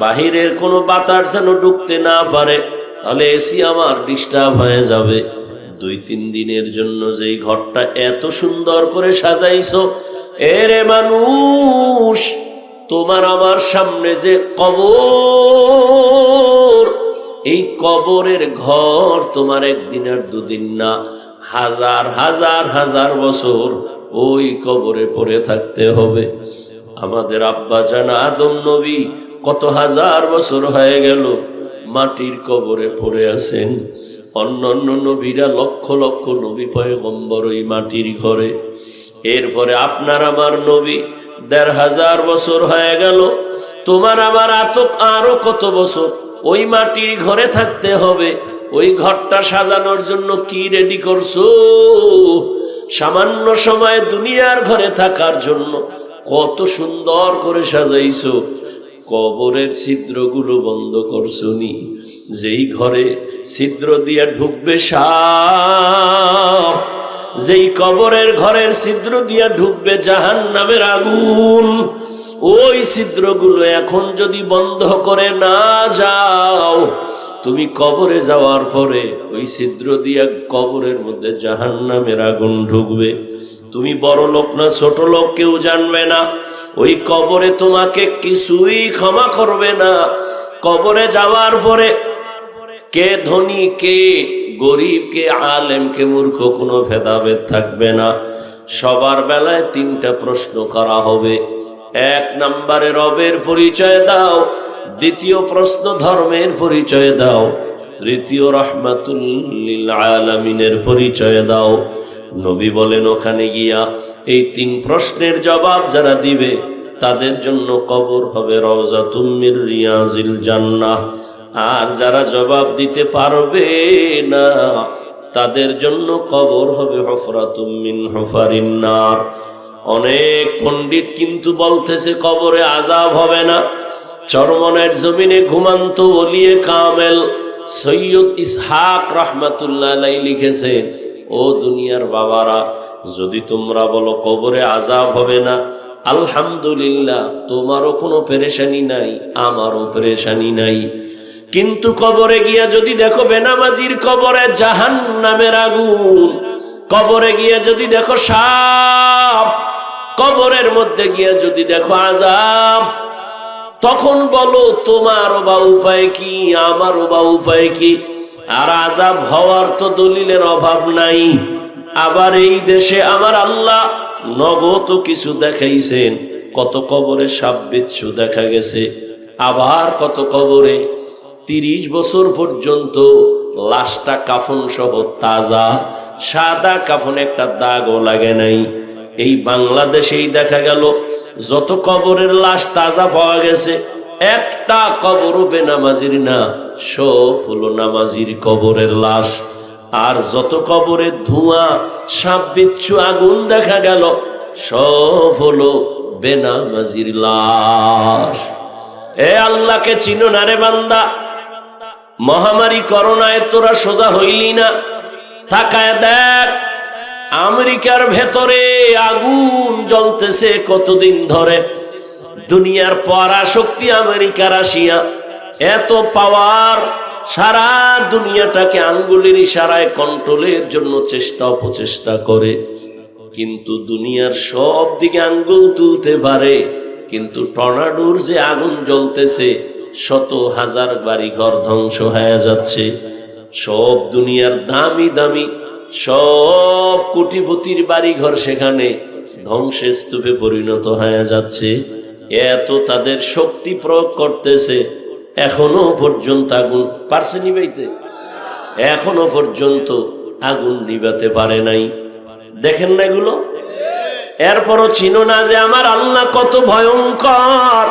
বাহিরের কোনো বাতাস যেন ঢুকতে না পারে, তাহলে এসি আমার ডিস্টার্ব হয়ে যাবে। 2-3 দিনের জন্য যেই ঘরটা এত সুন্দর করে সাজাইছো, এরে মানুষ, তোমার আমার সামনে যে কবর, এই কবরের ঘর তোমার 1 দিন আর 2 দিন না, হাজার হাজার হাজার বছর ওই কবরে পড়ে থাকতে হবে। আমাদের আব্বা জান আদম নবী কত হাজার বছর হয়ে গেল মাটির কবরে পড়ে আছেন। অন্যান্য নবীরা লক্ষ লক্ষ নবী পয়গম্বর ওই মাটির ঘরে। এরপরে আপনার আমার নবী 1500 বছর হয়ে গেল, তোমার আমার আরো কত বছর ওই মাটির ঘরে থাকতে হবে। ওই ঘরটা সাজানোর জন্য কি রেডি করছো? সামান্য সময় দুনিয়ার ঘরে থাকার জন্য কত সুন্দর করে সাজাইছো, কবরের ছিদ্রগুলো বন্ধ করছো নি। যেই ঘরে ছিদ্র দিয়ে ঢুকবে সাপ, যেই কবরের ঘরের ছিদ্র দিয়ে ঢুকবে জাহান্নামের আগুন, ওই ছিদ্রগুলো এখন যদি বন্ধ করে না যাও, তুমি কবরে যাওয়ার পরে ওই ছিদ্র দিয়ে কবরের মধ্যে জাহান্নামের আগুন ঢুকবে। তুমি বড় লোক না ছোট লোক কেউ জানবে না, ওই কবরে তোমাকে কিছুই ক্ষমা করবে না। কবরে যাওয়ার পরে কে ধনী, কে গরিব, কে আলেম, কে মূর্খ, কোনো ভেদাভেদ থাকবে না। সবার বেলায় 3টা প্রশ্ন করা হবে। 1 নম্বরে রবের পরিচয় দাও, 2য় প্রশ্ন ধর্মের পরিচয় দাও, 3য় রাহমাতুল লিল আলামিনের পরিচয় দাও। নবী বলেন ওখানে গিয়া এই 3 প্রশ্নের জবাব যারা দিবে তাদের জন্য কবর হবে রওজাতুম মির রিয়াজিল জান্নাহ, আর যারা জবাব দিতে পারবে না তাদের জন্য কবর হবে হুফরাতুম মিন হুফারিন নার। অনেক পণ্ডিত কিন্তু বলতেছে কবরে আযাব হবে না। চরমনের জমিনে ঘুমান্ত ওলিয়ে কামেল সৈয়দ ইসহাক রাহমাতুল্লাহ আলাইহি লিখেছেন, ও দুনিয়ার বাবারা, যদি তোমরা বলো কবরে আযাব হবে না, আলহামদুলিল্লাহ, তোমারও কোনো পেরেশানি নাই, আমারও পেরেশানি নাই। কিন্তু কবরে গিয়া যদি দেখো বেনামাজির কবরে জাহান্নামের আগুন, কবরে গিয়া যদি দেখো সাপ, কবরের মধ্যে গিয়া যদি দেখো আযাব, তখন বলো তোমারও বা উপায় কি, আমারও বা উপায় কি? আর আযাব হওয়ার তো দলিলের অভাব নাই। আবার এই দেশে আমার আল্লাহ নগদ কিছু দেখাইছেন, কত কবরে সাপ বিচ্ছু দেখা গেছে, আবার কত কবরে 30 বছর পর্যন্ত লাশটা কাফন সহ তাজা, সাদা কাফন, একটা দাগও লাগে নাই। এই বাংলাদেশেই দেখা গেল যত কবরের লাশ তাজা পাওয়া গেছে, একটা কবরও বেনামাজির না, সব হলো নামাজির কবরের লাশ। আর যত কবরে ধোঁয়া, সাপ বিচ্ছু, আগুন দেখা গেল, সব হলো বেনামাজির লাশ। এ আল্লাহকে চিনো না রে বান্দা? মহামারী করোনায় তোরা সোজা হইলি না? তাকায় দেখ, আমেরিকার ভেতরে আগুন জ্বলতেছে কতদিন ধরে। দুনিয়ার পরাশক্তি আমেরিকা, রাশিয়া, এত পাওয়ার, সারা দুনিয়াটাকে আঙ্গুলের ইশারায় কন্ট্রোলের জন্য অপচেষ্টা করে, কিন্তু দুনিয়ার সব দিকে আঙ্গুল তুলতে পারে। কিন্তু টর্নাডোর যে আগুন জ্বলতেছে, শত হাজার বাড়ি ঘর ধ্বংস হয়ে যাচ্ছে। সব দুনিয়ার দামি দামি সব কোটিপতির বাড়ি ঘর সেখানে ধ্বংসের স্তূপে পরিণত হয়ে যাচ্ছে। এত তাদের শক্তি প্রয়োগ করতেছে, এখনো পর্যন্ত আগুন পারছে নিবাইতে, এখনো পর্যন্ত আগুন নিবাতে পারে নাই। দেখেন না এগুলো? এরপরও চিনো না যে আমার আল্লাহ কত ভয়ঙ্কর।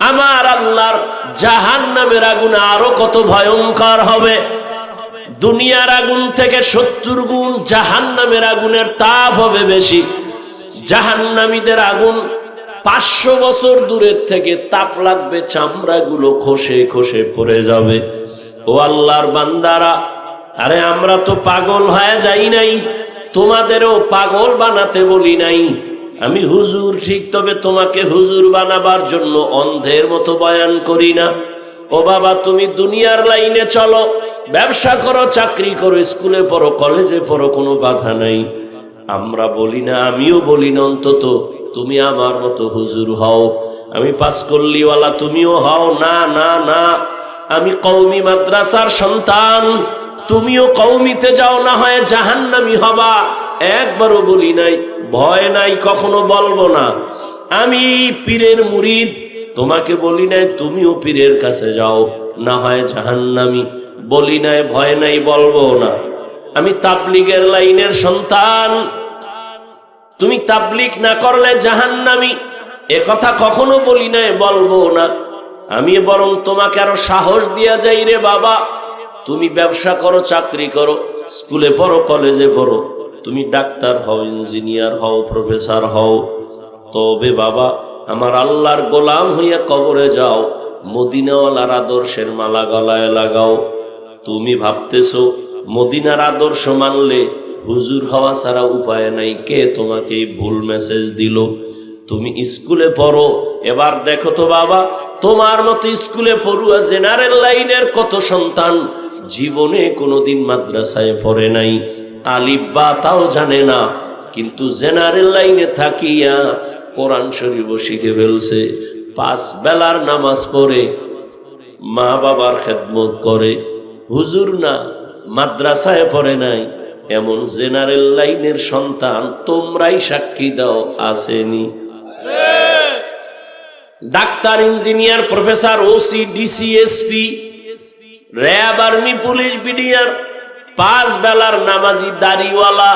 আমার আল্লাহর জাহান্নামের আগুন আরো কত ভয়ঙ্কর হবে। দুনিয়ার আগুন থেকে 70 গুণ জাহান্নামের আগুনের তাপ হবে বেশি। জাহান্নামীদের আগুন 500 বছর দূরের থেকে তাপ লাগবে, চামড়াগুলো খসে খসে পড়ে যাবে। ও আল্লাহর বান্দারা, আরে আমরা তো পাগল হয়ে যাই নাই, তোমাদেরও পাগল বানাতে বলি নাই। আমি হুজুর ঠিক, তবে তোমাকে হুজুর বানাবার জন্য অন্ধের মতো বয়ান করি না। ও বাবা, তুমি দুনিয়ার লাইনে চলো, ব্যবসা করো, চাকরি করো, স্কুলে পড়ো, কলেজে পড়ো, কোনো বাধা নাই। আমরা বলি না, আমিও বলি না, অন্তত তুমি আমার মতো হুজুর হও। আমি পাসকল্লিওয়ালা, তুমিও হও। না না না, আমি কওমি মাদ্রাসার সন্তান, তুমিও কওমিতে যাও, না হয় জাহান্নামী হবা। একবারও বলি নাই, ভয় নাই, কখনো বলবো না। আমি পীরের মুরিদ, তোমাকে বলি নাই তুমিও পীরের কাছে যাও, না হয় জাহান্নামী। বলি নাই, ভয় নাই, বলবো না। আমি তাবলীগের লাইনের সন্তান, তুমি তাবলীগ না করলে জাহান্নামী, এ কথা কখনো বলি নাই, বলবো না। আমি বরং তোমাকে আরো সাহস দিয়া যাই, রে বাবা, তুমি ব্যবসা করো, চাকরি করো, স্কুলে পড়ো, কলেজে পড়ো, তুমি ডাক্তার হও, ইঞ্জিনিয়ার হও, প্রফেসর হও, তবে বাবা আমার আল্লাহর গোলাম হইয়া কবরে যাও, মদিনাওয়ালার আদর্শের মালা গলায় লাগাও। তুমি ভাবতেছো মদিনার আদর্শ মানলে হুজুর হওয়া ছাড়া উপায় নাই। কে তোমাকে ভুল মেসেজ দিল? তুমি স্কুলে পড়ো, এবার দেখো তো বাবা, তোমার মতো স্কুলে পড়ুয়া জেনারেল লাইনের কত সন্তান জীবনে কোনোদিন মাদ্রাসায় পড়ে নাই, আলিফ বা তাও জানে না, কিন্তু জেনারেল লাইনে থাকিয়া কোরআন শরীফ শিখে ফেলছে। 5 বেলার নামাজ পড়ে, মা বাবার খেদমত করে। হুজুর না, মাদ্রাসায় পড়ে নাই, এমন জেনারেল লাইনের সন্তান তোমরাই সাক্ষী দাও, আসেনি? Doctor, engineer, professor, OC, DC, SP, RAB, army, police, BDR, 5 বেলার নামাজি, দাড়িওয়ালা,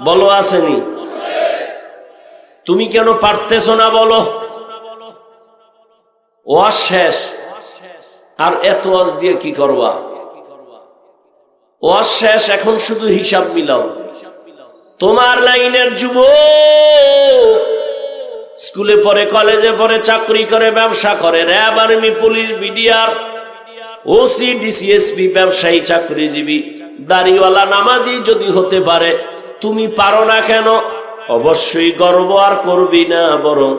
বলো আসেনি? তুমি কেন পারতেছো না বলো? ওয়াজ শেষ, আর এত ওয়াজ দিয়ে কি করবা? ওয়াজ শেষ, এখন শুধু হিসাব মিলাও। তোমার লাইনের যুবক স্কুলে পড়ে, কলেজে পড়ে, চাকরি করে, ব্যবসা করে, RAB, army, police, BDR, OC, DC, SP, ব্যবসায়ী, চাকরিজীবী, দাড়িওয়ালা, নামাজি যদি হতে পারে, তুমি পারো না কেন? অবশ্যই গর্ব আর করবি না, বরং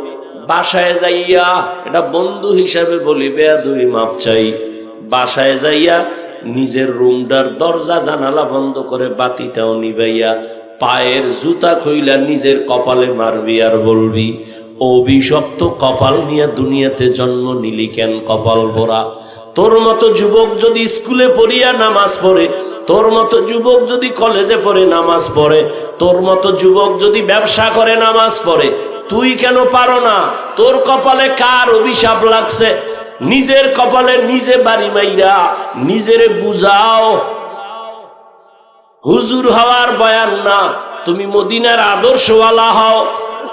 বাসায় যাইয়া, এটা বন্ধু হিসাবে বলি, বেয়াদবি মাপ চাই, বাসায় যাইয়া নিজের রুমটার দরজা জানালা বন্ধ করে বাতিটাও নিবাইয়া পায়ের জুতা খুইলা নিজের কপালে মারবি আর বলবি, অভিশপ্ত কপাল নিয়ে দুনিয়াতে জন্ম নিলি কেন, কপাল ভরা। তোর মতো যুবক যদি স্কুলে পড়িয়া নামাজ পড়ে, তোর মতো যুবক যদি কলেজে পড়ে নামাজ পড়ে, তোর মতো যুবক যদি ব্যবসা করে নামাজ পড়ে, তুই কেন পারো না? তোর কপালে কার অভিশাপ লাগছে? নিজের কপালে নিজে বাড়ি মাইরা নিজেরে বুঝাও। হুজুর হওয়ার বয়ান না, তুমি মদিনার আদর্শওয়ালা হও,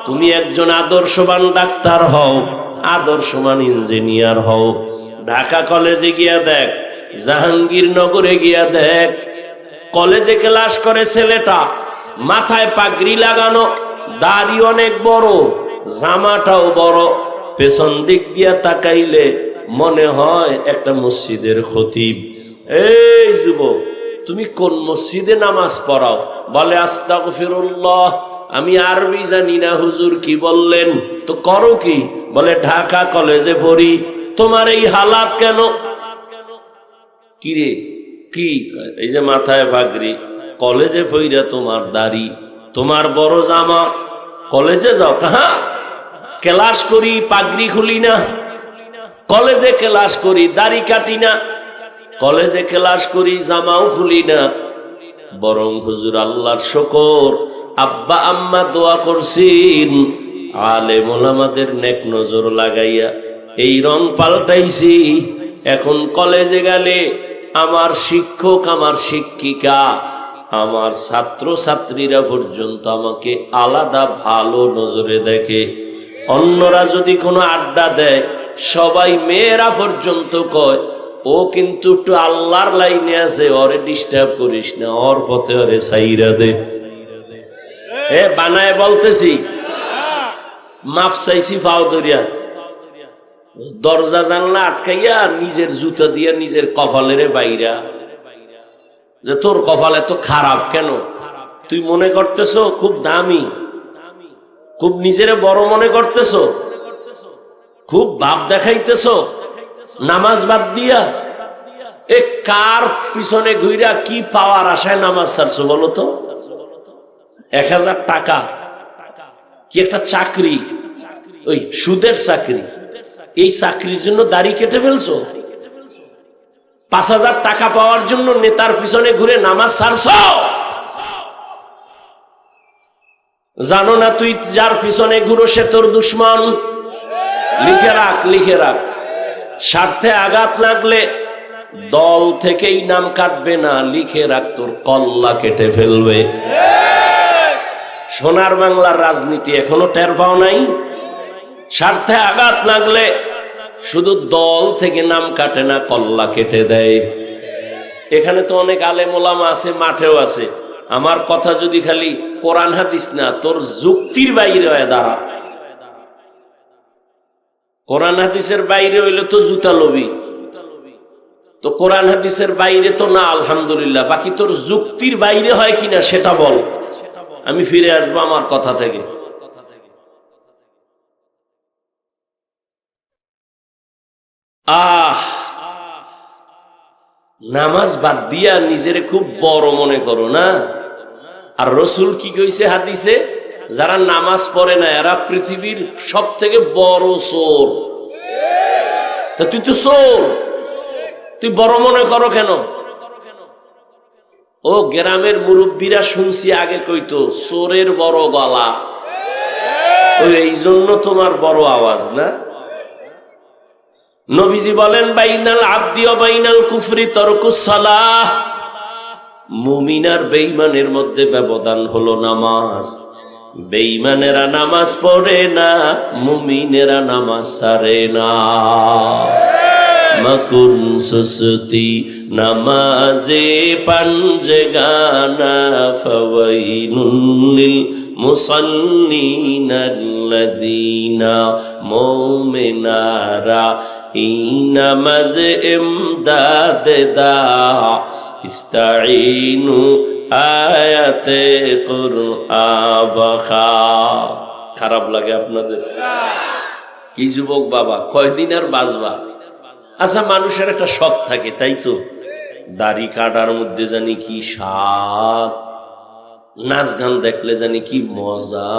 তুমি একজন আদর্শবান ডাক্তার হও, আদর্শবান ইঞ্জিনিয়ার হও। ঢাকা কলেজে গিয়া দেখ, জাহাঙ্গীরনগরে গিয়া দেখ, কলেজে ক্লাস করে ছেলেটা, মাথায় পাগড়ি লাগানো, দাড়ি অনেক বড়, জামাটাও বড়, পেছন দিক দিয়া তাকাইলে মনে হয় একটা মসজিদের খতিব। এই যুবক, তুমি কোন মসজিদে নামাজ পড়াও? বলে আস্তাগফিরুল্লাহ, আমি আরবি জানি না, হুজুর কি বললেন? তো করো কি? বলে ঢাকা কলেজে পড়ি। তোমার এই হালাত কেন? কিরে কি? এই যে মাথায় পাগড়ি, কলেজে পইরা তোমার দাড়ি, তোমার বড় জামা, কলেজে যাও কাহা? ক্লাস করি, পাগড়ি খুলি না। কলেজে ক্লাস করি, দাড়ি কাটি না। কলেজে ক্লাস করি, জামাও খুলি না। বরং হুজুর আল্লাহর শুকর, আব্বা আম্মা দোয়া করছেন, আলেম ওলামাদের নেক নজর লাগাইয়া এই রং পাল্টাইছি। এখন কলেজে গেলে আমার শিক্ষক, আমার শিক্ষিকা আমার ছাত্র ছাত্রীরা পর্যন্ত আমাকে আলাদা ভালো নজরে দেখে। অন্যরা যদি কোনো আড্ডা দেয়, সবাই মেয়েরা পর্যন্ত কয় ও কিন্তু একটু আল্লাহর লাইনে আছে, ওরে ডিস্টার্ব করিস না, ওর পথে ওরে সাইরা দে। বানায় বলতেছি, মাপ চাইছি পাও দরিয়া, দরজা জানলা আটকাইয়া নিজের জুতা দিয়া নিজের কপালের বাইরা, যে তোর কপাল এত খারাপ কেন? তুই মনে করতেছ খুব দামি, খুব নিজেরে বড় মনে করতেছ, খুব ভাব দেখাইতেছ নামাজ বাদ দিয়া। এ কার পিছনে ঘুরা কি পাওয়ার আশায় নামাজ ছাড়ছো বলো তো? 1000 টাকা কি একটা চাকরি, ওই সুদের চাকরি, এই চাকরির জন্য দাড়ি কেটে ফেলছো? 5000 টাকা পাওয়ার জন্য নেতার পিছনে ঘুরে নামাজ ছাড়ছো? জানো না তুই যার পিছনে ঘুরো সে তোর দুশ্মন? লিখে রাখ, লিখে রাখ। স্বার্থে আঘাত লাগলে দল থেকেই নাম কাটবে না, লিখে রাখ, তোর কল্লা কেটে ফেলবে। সোনার বাংলার রাজনীতি এখনো টের পাও নাই? স্বার্থে আঘাত লাগলে শুধু দল থেকে নাম কাটে না, কল্লা কেটে দেয়। এখানে তো অনেক আলেম ওলামা আছে, মাঠেও আছে। আমার কথা যদি খালি কোরআন হাদিস না, তোর যুক্তির বাইরে হয়ে দাঁড়া। কোরআন হাদিসের বাইরে হইলে তো জুতা লবি, তো কোরআন হাদিসের বাইরে তো না, আলহামদুলিল্লাহ। বাকি তোর যুক্তির বাইরে হয় কিনা সেটা বল, আমি ফিরে আসবো আমার কথা থেকে। নামাজ বাদ দিয়া নিজেরে খুব বড় মনে করো না। আর রসুল কি কইছে হাদিসে? যারা নামাজ পড়ে না এরা পৃথিবীর সব থেকে বড় চোর। তা তুই তো চোর, তুই বড় মনে করো কেন? ও গ্রামের মুরব্বীরা শুনছি আগে কইতো চোরের বড় গলা, ওই এই জন্য তোমার বড় আওয়াজ না? নবীজি বলেন বাইনাল আবদি ওয়া বাইনাল কুফরি তারকুস সালাহ। মুমিন আর বেঈমানের মধ্যে ব্যবধান হলো নামাজ। বেঈমানেরা নামাজ পড়ে না, মুমিনেরা নামাজ ছাড়ে না। মাকুন সুসতি নামাজে পাঞ্জগানা ফাওয়াইনুল লিল মুসাল্লিনাল্লাযীনা মুমিনারা ইনামাজ ইমদাদ দা ইস্তাঈনু আয়াতে কুরআন বাখা। খারাপ লাগে আপনাদের? কি যুবক বাবা, কয়দিন আর বাঁচবা? আচ্ছা, মানুষের একটা শখ থাকে, তাই তো? দাড়ি কাটার মধ্যে জানি কি স্বাদ, নাচ গান দেখলে জানি কি মজা।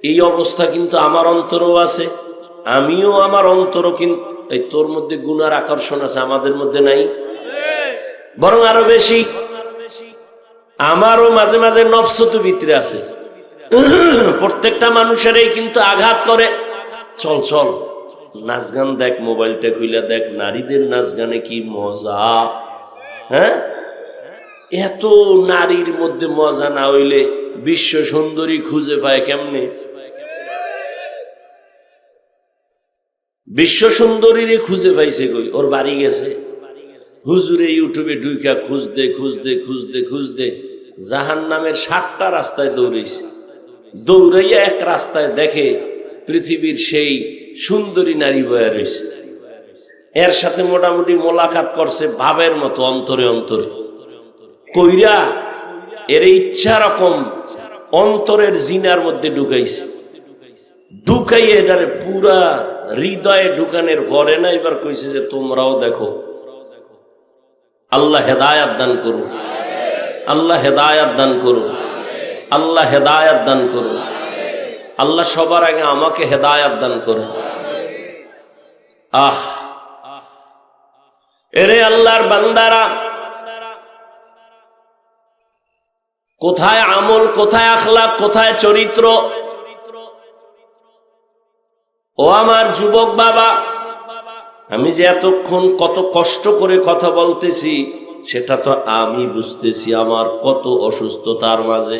এই অবস্থা কিন্তু আমার অন্তরও আছে, আমিও আমার অন্তরও কিন্তু এই তোর মধ্যে গুনার আকর্ষণ আছে, আমাদের মধ্যে নাই, বরং আরো বেশি। আমারও মাঝে মাঝে নফস তো ভিতরে আছে। প্রত্যেকটা মানুষেরই কিন্তু আঘাত করে। চল চল নাচ গান দেখ, মোবাইলটা খুলে দেখ, নারীদের নাচ গানে কি মজা। হ্যাঁ, এত নারীর মধ্যে মজা না হইলে বিশ্ব সুন্দরী খুঁজে পায় কেমনে? বিশ্ব সুন্দরীরে খুঁজে পাইছে কই? ওর বাড়ি গেছে, হুজুরে ইউটিউবে ঢুইকা খুঁজতে খুঁজতে খুঁজতে খুঁজতে জাহান্নামের 7টা রাস্তায় দৌড়াইছে। দৌড়াইয়া এক রাস্তায় দেখে পৃথিবীর সেই সুন্দরী নারী বয়া রয়েছে। এর সাথে মোটামুটি মোলাকাত করছে ভাবের মতো, অন্তরে অন্তরে কইরা এর ইচ্ছা রকম অন্তরের জিনার মধ্যে ঢুকাইছে। ঢুকাইয়ে এটারে পুরা হৃদয়ে ঢুকানের পরে না এবার কইছে যে তোমরাও দেখো। আল্লাহ হেদায়াত দান করুন, আল্লাহ হেদায়াত দান করুন, আল্লাহ হেদায়াত দান করুন। আল্লাহ সবার আগে আমাকে হেদায়াত দান করুন। এরে আল্লাহর বান্দারা, কোথায় আমল, কোথায় আখলাক, কোথায় চরিত্র? ও আমার যুবক বাবা, আমি যে এতক্ষণ কত কষ্ট করে কথা বলতেছি, সেটা তো আমি বুঝতেছি আমার কত অসুস্থতার মাঝে।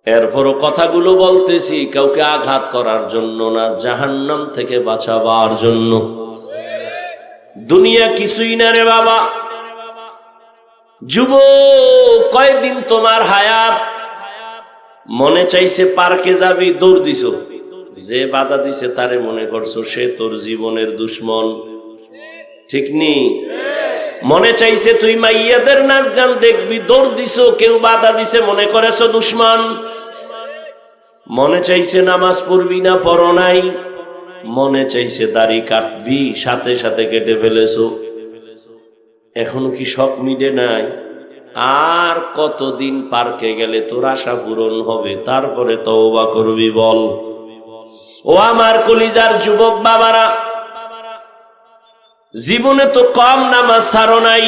এরপরও কথাগুলো বলতেছি কাউকে আঘাত করার জন্য না, জাহান্নাম থেকে বাঁচাবার জন্য। দুনিয়া কিছুই না রে বাবা। যুবক, কয়দিন তোমার হায়াত। মনে চাইছে পার্কে যাবি, দৌড় দিছ। যে বাধা দিছে তারে মনে করছো সে তোর জীবনের দুশ্মন, ঠিক নি? মনে চাইছে তুই মাইয়াদের নাচ গান দেখবি, দৌড় দিছ। কেউ বাধা দিছে, মনে করেছো দুশ্মন। মনে চাইছে নামাজ পড়বি না, পড়ো নাই। মনে চাইছে দাড়ি কাটবি, সাথে সাথে কেটে ফেলেছো। এখনো কি শখ মিটে নাই? আর কতদিন পার্কে গেলে তোর আশা পূরণ হবে, তারপরে তওবা করবি বল? ও আমার কলিজার যুবক বাবারা, জীবনে তো কম নামাজ ছাড়ো নাই।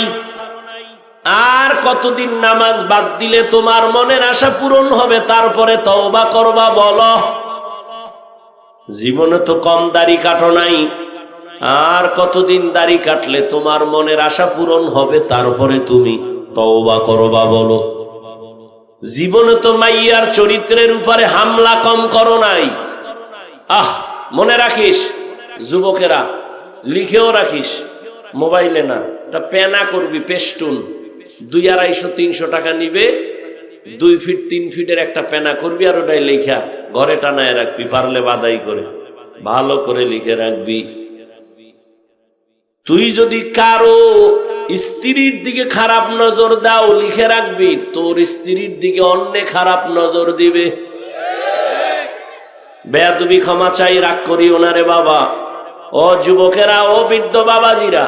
আর কতদিন নামাজ বাদ দিলে তোমার মনের আশা পূরণ হবে, তারপরে তওবা করবা বলো? জীবনে তো কম দাড়ি কাটো নাই। আর কতদিন দাড়ি কাটলে তোমার মনের আশা পূরণ হবে, তারপরে তুমি তওবা করবা বলো? জীবনে তো মাইয়ার চরিত্রের উপরে হামলা কম করো নাই। মনে রাখিস যুবকেরা, লিখেও রাখিস মোবাইলে, না এটা পেনা করবি, পেস্টুন 200-250-300 টাকা নিবে। 2 ফিট 3 ফিটের একটা পেনা করবি, আর ওটাই লেখা ঘরে টানায় রাখবি, পারলে বাদাই করে ভালো করে লিখে রাখবি। তুই যদি কারো স্ত্রীর দিকে খারাপ নজর দাও, লিখে রাখবি তোর স্ত্রীর দিকে অন্য খারাপ নজর দিবে। বেয়াদবি ক্ষমা চাই, রাগ করিও না রে বাবা। ও যুবকেরা, ও বৃদ্ধ বাবাজিরা,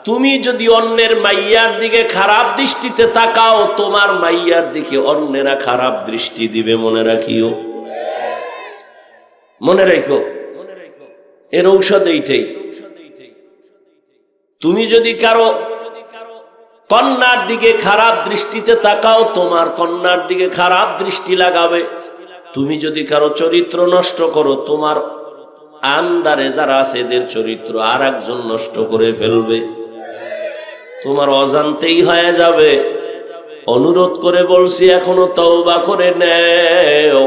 তুমি যদি অন্যের মাইয়ার দিকে খারাপ দৃষ্টিতে তাকাও, তোমার মাইয়ার দিকে অন্যেরা খারাপ দৃষ্টি দিবে। মনে রাখিও, মনে রাখো, এর ঔষধ এইটাই। তুমি যদি কারো কন্যার দিকে খারাপ দৃষ্টিতে তাকাও, তোমার কন্যার দিকে খারাপ দৃষ্টি লাগাবে। তুমি যদি কারো চরিত্র নষ্ট করো, তোমার আন্ডারে যারা আছে এদের চরিত্র আর একজন নষ্ট করে ফেলবে, তোমার অজান্তেই হয়ে যাবে। অনুরোধ করে বলছি, এখনো তওবা করে নেও।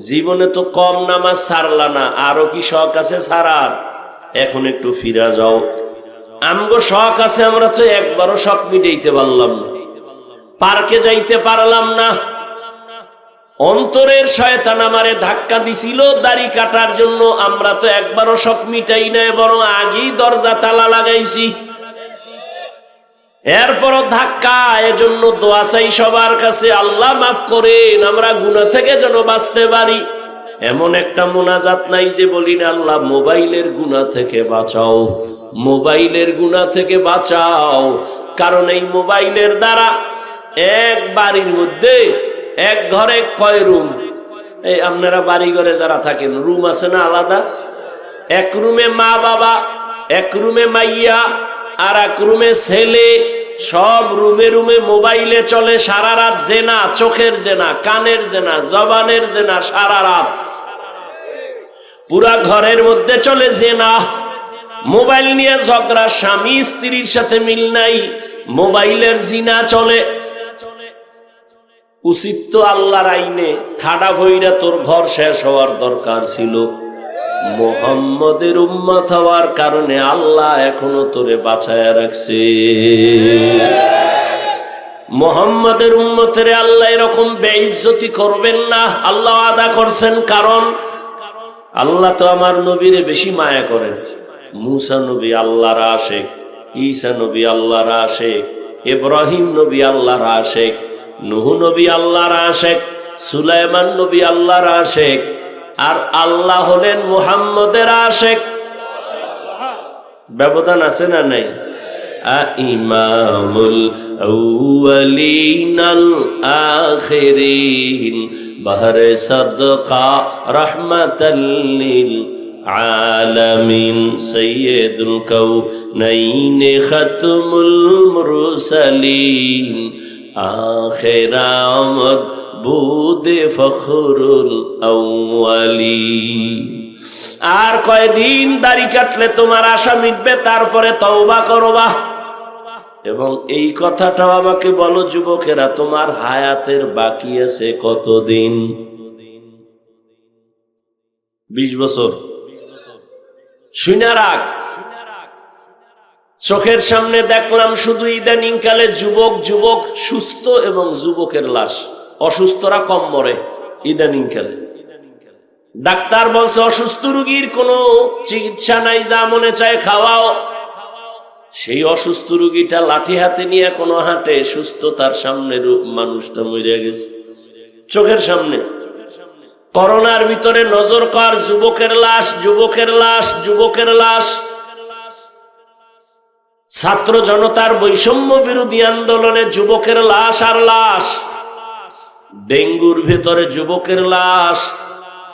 জীবনে তো কম নামাজ ছাড়লা না, আরো কি শখ আছে ছাড়ার? এখন একটু ফিরা যাও। আমগো শখ আছে, আমরা তো একবারও শখ মিটাইতে পারলাম না, পার্কে যাইতে পারলাম না। অন্তরের শয়তান আমারে ধাক্কা দিছিল দাড়ি কাটার জন্য, আমরা তো একবারও শখ মিটাই নাই, বরং আগেই দরজা তালা লাগাইছি। এরপরও ধাক্কা। এজন্য দোয়া চাই সবার কাছে, আল্লাহ মাফ করেন, আমরা গুনাহ থেকে যেন বাঁচতে পারি। এমন একটা মুনাজাত নাই যে বলি না, আল্লাহ মোবাইলের গুনাহ থেকে বাঁচাও, মোবাইলের গুনাহ থেকে বাঁচাও। কারণ এই মোবাইলের দ্বারা এক বাড়ির মধ্যে এক ঘরে কয় রুম? এই আপনারা বাড়ি ঘরে যারা থাকেন, রুম আছে না আলাদা? এক রুমে মা বাবা, এক রুমে মাইয়া, আর এক রুমে ছেলে। সব রুমে রুমে মোবাইলে চলে সারা রাত জেনা, চোখের জেনা, কানের জেনা, জবানের জেনা, সারা রাত পুরা ঘরের মধ্যে চলে জেনা। মোবাইল নিয়ে ঝগড়া, স্বামী স্ত্রীর সাথে মিল নাই, মোবাইলের জিনা চলে। উচিত তো আল্লাহর আইনে ঠাডা ভইরা তোর ঘর শেষ হওয়ার দরকার ছিল। মুহাম্মদের উম্মত হওয়ার কারণে আল্লাহ এখনো তোরে বাঁচায়া রাখছে। মুহাম্মদের উম্মতের আল্লাহ এরকম বেইজ্জতি করবেন না, আল্লাহ আদা করছেন। কারণ আল্লাহ তো আমার নবীরে বেশি মায়া করেন। মুসা নবী আল্লাহর আশেক, ঈসা নবী আল্লাহর আশেক, ইব্রাহিম নবী আল্লাহর আশেক, নূহ নবী আল্লাহর আশেক, সুলাইমান নবী আল্লাহর আশেক, আর আল্লাহ হলেন মুহাম্মদের আশেক। ব্যবধান আছে না নাই? ইমামুল আউয়ালিন আল আখিরিন বাহরে সাদকা রাহমাতাল লিল আলামিন সাইয়্যিদুল কাউনাইন খাতমুল মুরসালিন আখিরামত বুদে ফখরুল আউয়ালিন। আর কয়দিন দাড়ি কাটলে তোমার আশা মিটবে, তারপরে তওবা করবা? এবং এই কথাটাও আমাকে বলো যুবকেরা, তোমার হায়াতের বাকি আছে কতদিন? 20 বছর। শুনে রাখ, চোখের সামনে দেখলাম শুধু ইদানিং কালে যুবক যুবক সুস্থ এবং যুবকের লাশ। অসুস্থরা কম মরে ইদানিং কালে। ডাক্তার বলছে অসুস্থ রোগীর কোনো চিকিৎসা নাই, যা মনে চায় খাওয়াও। সেই অসুস্থ রোগীটা লাঠি হাতে নিয়ে কোনো হাঁটে, সুস্থ তার সামনে মানুষটা মরে গেছে চোখের সামনে। করোনার ভিতরে নজর কর, যুবকের লাশ, যুবকের লাশ, যুবকের লাশ। ছাত্র জনতার বৈষম্য বিরোধী আন্দোলনে যুবকের লাশ আর লাশ। ডেঙ্গুর ভেতরে যুবকের লাশ,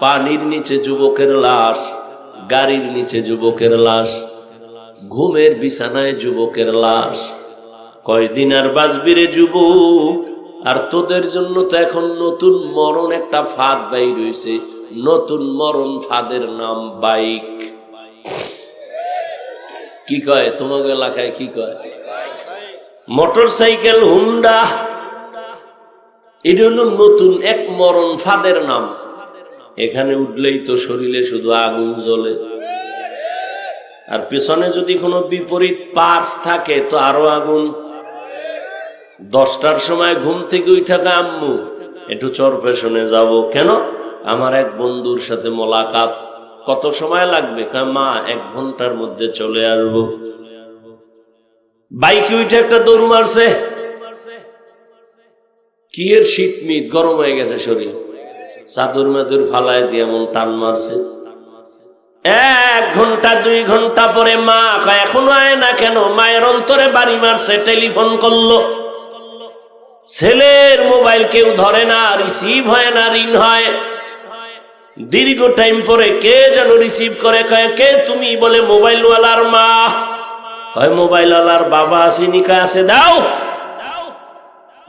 পানির নিচে যুবকের লাশ, গাড়ির নিচে যুবকের লাশ, ঘুমের বিছানায় যুবকের লাশ। কয়দিন আর বাঁচবি রে যুবক? আর তোদের জন্য তো এখন নতুন মরণ একটা ফাঁদ বাইর হইছে। নতুন মরণ ফাঁদের নাম বাইক। কি কয় তোমার এলাকায়? কি কয়? Motor cycle, Honda. এটা হলো নতুন এক মরণ ফাঁদের নাম। এখানে উঠলেই তো শরীরে শুধু আগুন জ্বলে, আর পেছনে যদি কোনো বিপরীত পার্স থাকে তো আরো আগুন। 10টার সময় ঘুম থেকে উঠা আম্মু একটু চরপেশনে যাব। কেন? আমার এক বন্ধুর সাথে মোলাকাত। কত সময় লাগবে? মা 1 ঘন্টার মধ্যে চলে আসবো। বাইকে উঠে একটা দৌড় মারছে। কি এর শীত মিত, গরম হয়ে গেছে শরীর, চাদর মাদুর ফালায় দিয়ে এমন টান মারছে। 1 ঘন্টা 2 ঘন্টা পরে মা কয় এখনো আয় না কেন? মায়ের অন্তরে বাড়ি মারছে। টেলিফোন করলো, ছেলের মোবাইল কেউ ধরে না, রিসিভ হয় না, রিং হয়। দীর্ঘ টাইম পরে কে যেন রিসিভ করে, কয় কে তুমি? বলে মোবাইলওয়ালার মা। হয় মোবাইলওয়ালার বাবা আসেনি? কয় আছে, দাও।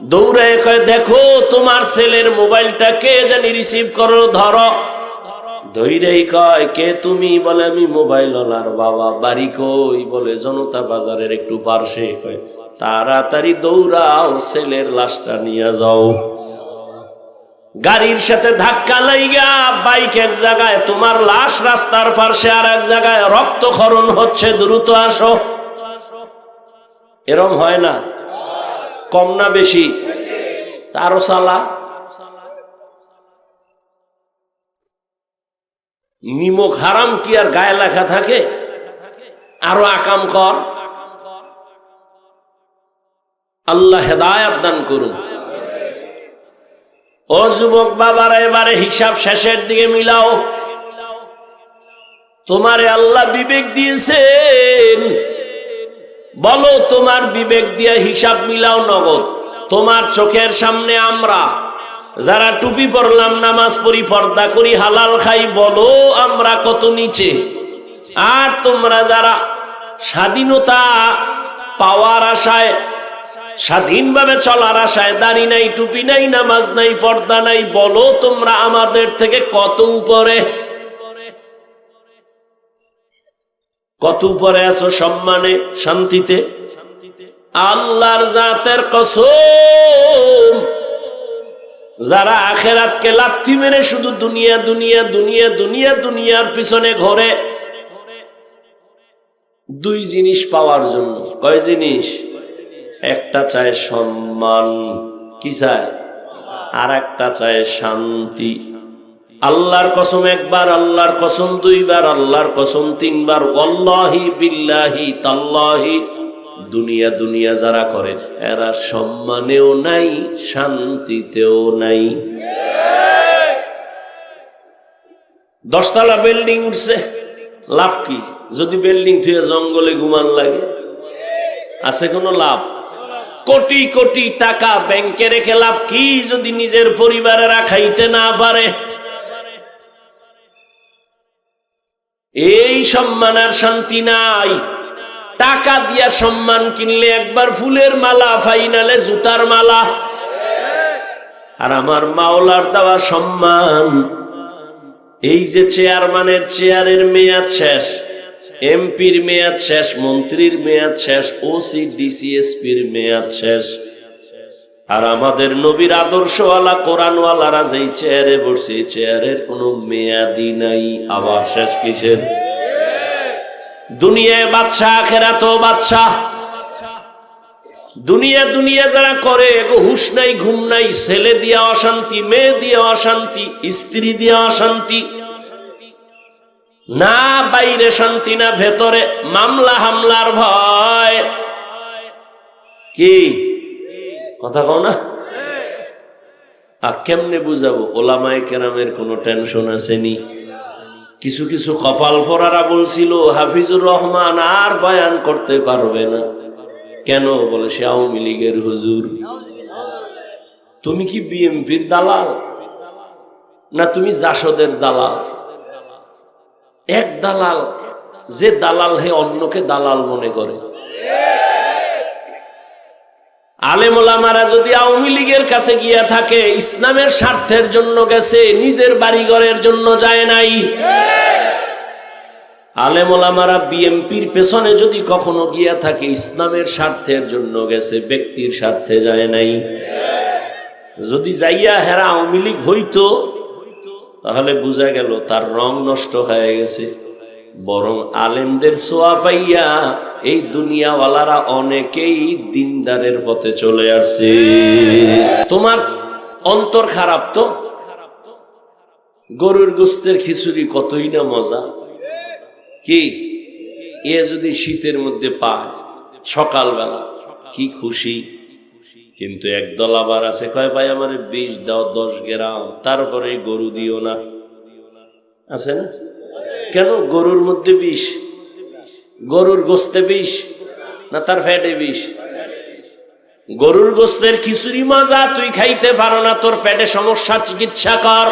দৌড়ে কয় দেখো তোমার ছেলের মোবাইলটা কে জানি রিসিভ করো, ধরো। ধৈরেই কয় কে তুমি? বলে আমি মোবাইলওয়ালার বাবা। বাড়ি কই? বলে জনতা বাজারের একটু পার্শ্বে। কয় তাড়াতাড়ি দৌড়াও, ছেলের লাশটা নিয়ে যাও। গাড়ির সাথে ধাক্কা লাইগা বাইক এক জায়গায়, তোমার লাশ রাস্তার পাশে আর এক জায়গায়, রক্তক্ষরণ হচ্ছে, দ্রুত আসো। এরম হয় না? কম না বেশি? তারও সালা। নিমক হারাম কি আর গায়ে লেখা থাকে? আরো আকাম কর। আল্লাহ হেদায়াত দান করুন। ও যুবক বাবারা, এবারে হিসাব শেষের দিকে মিলাও। তোমারে আল্লাহ বিবেক দিয়েছেন, বলো তোমার বিবেক দিয়ে হিসাব মিলাও নগদ। তোমার চোখের সামনে আমরা যারা টুপি পরলাম, নামাজ পড়ি, পর্দা করি, হালাল খাই, বলো আমরা কত নিচে। আর তোমরা যারা স্বাধীনতা পাওয়ার আশায়, স্বাধীনভাবে চলার আশায়, দাড়ি নাই, টুপি নাই, নামাজ নাই, পর্দা নাই, বলো তোমরা আমাদের থেকে কত উপরে। কত উপরে আছো সম্মানে, শান্তিতে। আল্লাহর জাতের কসম, যারা আখেরাতকে লাথি মেরে শুধু দুনিয়া দুনিয়া দুনিয়া দুনিয়া দুনিয়ার পিছনে ঘোরে, 2 জিনিস পাওয়ার জন্য। কয় জিনিস? একটা চায় সম্মান, কি চায়? আর একটা চায় শান্তি। আল্লাহর কসম 1 বার, আল্লাহর কসম 2 বার, আল্লাহর কসম 3 বার, ওয়াল্লাহি বিল্লাহি তাল্লাহি, দুনিয়া দুনিয়া যারা করে এরা সম্মানেও নাই, শান্তিতেও নাই। 10 তলা বিল্ডিং উঠছে, লাভ কি? যদি বিল্ডিং থুয়ে জঙ্গলে ঘুমান লাগে, আছে কোনো লাভ? কোটি কোটি টাকা ব্যাংকে রেখে লাভ কি যদি নিজের পরিবারেরা খাইতে না পারে? এই সম্মান আর শান্তি নাই। টাকা দিয়া সম্মান কিনলে একবার ফুলের মালা, ফাইনালে জুতার মালা। আর আমার মাওলার দেওয়া সম্মান, এই যে চেয়ারম্যানের চেয়ারের মেয়াদ শেষ, এমপির মেয়াদ শেষ, মন্ত্রীর মেয়াদ শেষ, ওসি ডিসিএসপির মেয়াদ শেষ। আর আমাদের নবীর আদর্শওয়ালা কোরআনওয়ালারা যেই চেয়ারে বসে, চেয়ারের কোনো মেয়াদি নাই। আবার শেষ কিসের? দুনিয়ায় বাদশা, আখিরাতেও বাদশা। দুনিয়া দুনিয়া যারা করে, এগো হুশ নাই, ঘুম নাই, ছেলে দিয়া অশান্তি, মেয়ে দিয়া অশান্তি, স্ত্রী দিয়া অশান্তি, না বাইরে শান্তি, না ভেতরে মামলা হামলার ভয়। কি কথা কও না? আর কেমনে বুঝাবো? ওলামায়ে কেরামের কোনো টেনশন আসেনি। কিছু কিছু কপাল ফোরারা বলছিল হাফিজুর রহমান আর বয়ান করতে পারবে না। কেন? বলে সে আওয়ামী লীগের হুজুর। তুমি কি বিএমপির দালাল, না তুমি জাসদের দালাল? এক দালাল, যে দালাল হে অন্যকে দালাল মনে করে। আলেম ওলামারা যদি আওয়ামী লীগের কাছে গিয়া থাকে, ইসলামের স্বার্থের জন্য গেছে, নিজের বাড়িঘরের জন্য যায় নাই। আলেম ওলামারা বিএমপির পেছনে যদি কখনো গিয়া থাকে, ইসলামের স্বার্থের জন্য গেছে, ব্যক্তির স্বার্থে যায় নাই। যদি যাইয়া হেরা আওয়ামী লীগ হইতো, তাহলে বোঝা গেল তার রং নষ্ট হয়ে গেছে। বরং আলেমদের ছোঁয়া পাইয়া এই দুনিয়াওয়ালারা অনেকেই দিনদারের পথে চলে আসছে। তোমার অন্তর খারাপ তো? গরুর গোস্তের খিচুড়ি কতই না মজা। কি এ যদি শীতের মধ্যে পায় সকালবেলা, কি খুশি। কিন্তু একদল আবার আছে, কয় ভাই আমার 20 দাও, 10 গ্রাম, তারপরে গরু দিও না। আছে না? কেন? গরুর মধ্যে বিষ, গরুর গোস্তে বিষ, না তার ফ্যাটে বিষ? গরুর গোস্তের খিচুড়ি মজা, তুই খাইতে পারো না, তোর পেটে সমস্যা, চিকিৎসা কর।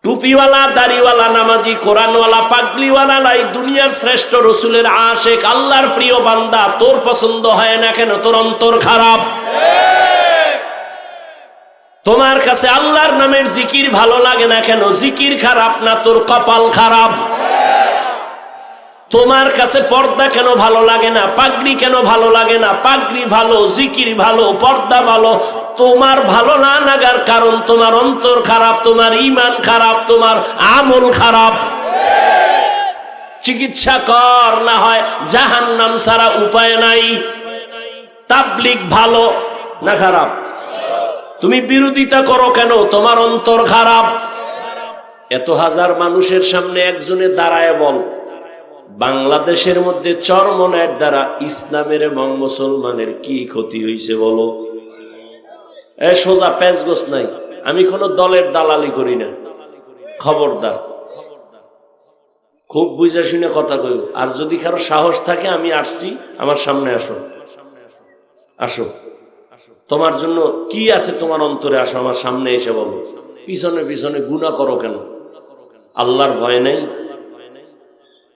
টুপিওয়ালা, দাড়িওয়ালা, নামাজি, কোরআনওয়ালা, পাগলিওয়ালা লাই দুনিয়ার শ্রেষ্ঠ রসুলের আশেক, আল্লাহর প্রিয় বান্দা, তোর পছন্দ হয় না কেন? তোর অন্তর খারাপ। তোমার কাছে আল্লাহর নামের জিকির ভালো লাগে না কেন? জিকির খারাপ না, তোর কপাল খারাপ। তোমার কাছে পর্দা কেন ভালো লাগে না? পাগড়ি কেন ভালো লাগে না? পাগড়ি ভালো, জিকির ভালো, পর্দা ভালো। তোমার ভালো না লাগার কারণ তোমার অন্তর খারাপ, তোমার ঈমান খারাপ, তোমার আমল খারাপ। চিকিৎসা কর, না হয় জাহান্নাম ছাড়া উপায় নাই। তাবলীগ ভালো না খারাপ? তুমি বিরোধিতা করো কেন? তোমার অন্তর খারাপ। এত হাজার মানুষের সামনে একজনে দাঁড়ায় বল, বাংলাদেশের মধ্যে চরমনায়ের দ্বারা ইসলামের এবং মুসলমানের কি ক্ষতি হয়েছে বলো? সোজা পেঁচগোছ নাই। আমি কোনো দলের দালালি করি না, খবরদার। খুব বুঝা শুনে কথা কই। আর যদি কারো সাহস থাকে, আমি আসছি, আমার সামনে আসো, আসো, তোমার জন্য কি আছে তোমার অন্তরে, আসো আমার সামনে এসে বলো। পিছনে পিছনে গুনাহ করো কেন? আল্লাহর ভয় নেই?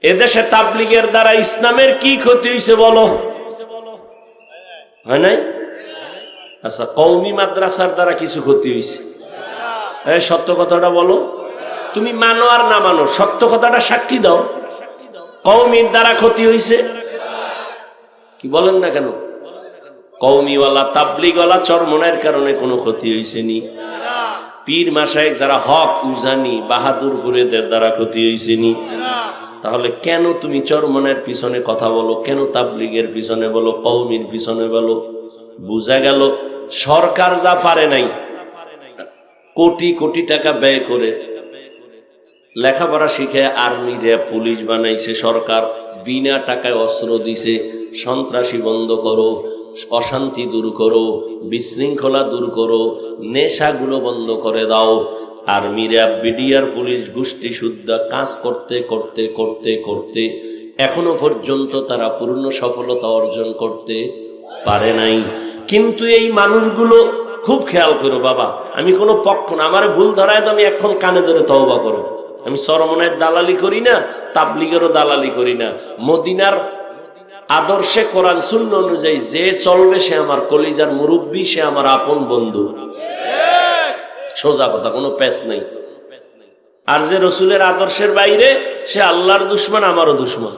এদেশে তাবলীগের দ্বারা ইসলামের কি ক্ষতি হয়েছে বলো? হয় নাই? আচ্ছা, কওমি মাদ্রাসার দ্বারা কিছু ক্ষতি হয়েছে? সত্য কথাটা বলো। তুমি মানো আর না মানো, সত্য কথাটা সাক্ষী দাও। কওমির দ্বারা ক্ষতি হয়েছে কি বলেন না কেন? কওমিওয়ালা, তাবলীগওয়ালা, চরমনায়ের কারণে কোনো ক্ষতি হয়েছে নি? পীর মাশায়েখ যারা হক উজানি, বাহাদুরপুরেদের দ্বারা ক্ষতি হয়েছে নি? তাহলে কেন তুমি চরমনায়ের পিছনে কথা বলো? কেন তাবলীগের পিছনে বলো, কওমির পিছনে বলো? বুঝা গেল সরকার যা পারে নাই, কোটি কোটি টাকা ব্যয় করে লেখাপড়া শিখে আর্মি, র্যাব, পুলিশ বানাইছে সরকার, বিনা টাকায় অস্ত্র দিছে। সন্ত্রাসী বন্ধ করো, অশান্তি দূর করো, বিশৃঙ্খলা দূর করো, নেশাগুলো বন্ধ করে দাও। আর্মি, র্যাব, বিডিআর, পুলিশ গোষ্ঠী শুদ্ধা কাজ করতে করতে করতে করতে এখনো পর্যন্ত তারা পূর্ণ সফলতা অর্জন করতে পারে নাই। কিন্তু এই মানুষগুলো, খুব খেয়াল করো বাবা, আমি কোনো পক্ষ না, আমার ভুল ধরায় তো আমি এখন কানে ধরে তওবা করো। আমি চরমনায়ের দালালি করি না, তাবলীগেরও দালালি করি না। মদিনার আদর্শে, কোরআন সুন্নাহ অনুযায়ী যে চলবে সে আমার কলিজার মুরব্বী, সে আমার আপন বন্ধু। সোজা কথা, কোনো প্যাচ নেই। আর যে রসুলের আদর্শের বাইরে সে আল্লাহর দুশমন, আমারও দুশমন।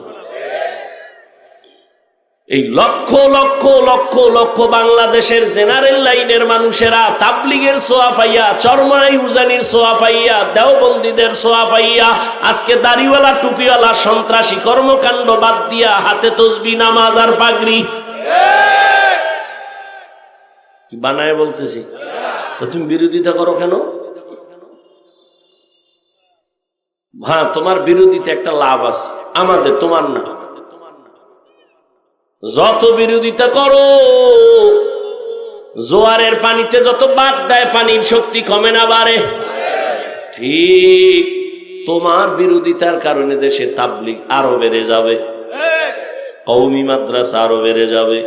এই লক্ষ লক্ষ লক্ষ লক্ষ বাংলাদেশের জেনারেল লাইনের মানুষেরা তাবলিগের সোয়া পাইয়া, চরমনাই উজানির সোয়া পাইয়া, দেওবন্দীদের সোয়া পাইয়া আজকে দাড়িওয়ালা টুপিওয়ালা সন্ত্রাসী কর্মকাণ্ড বাদ দিয়া হাতে তসবি, নামাজ আর পাগড়ি বানায় বলতেছি। তো তুমি বিরোধিতা করো কেন? হ্যাঁ, তোমার বিরোধিতা একটা লাভ আছে আমাদের, তোমার না। যত বিরোধিতা করো, জোয়ারের পানিতে যত বাদ দেয় পানির শক্তি কমে না বাড়ে। ঠিক তোমার বিরোধিতার কারণে দেশে তাবলিগ আরো বেড়ে যাবে, কওমি মাদ্রাসা আরো বেড়ে যাবে।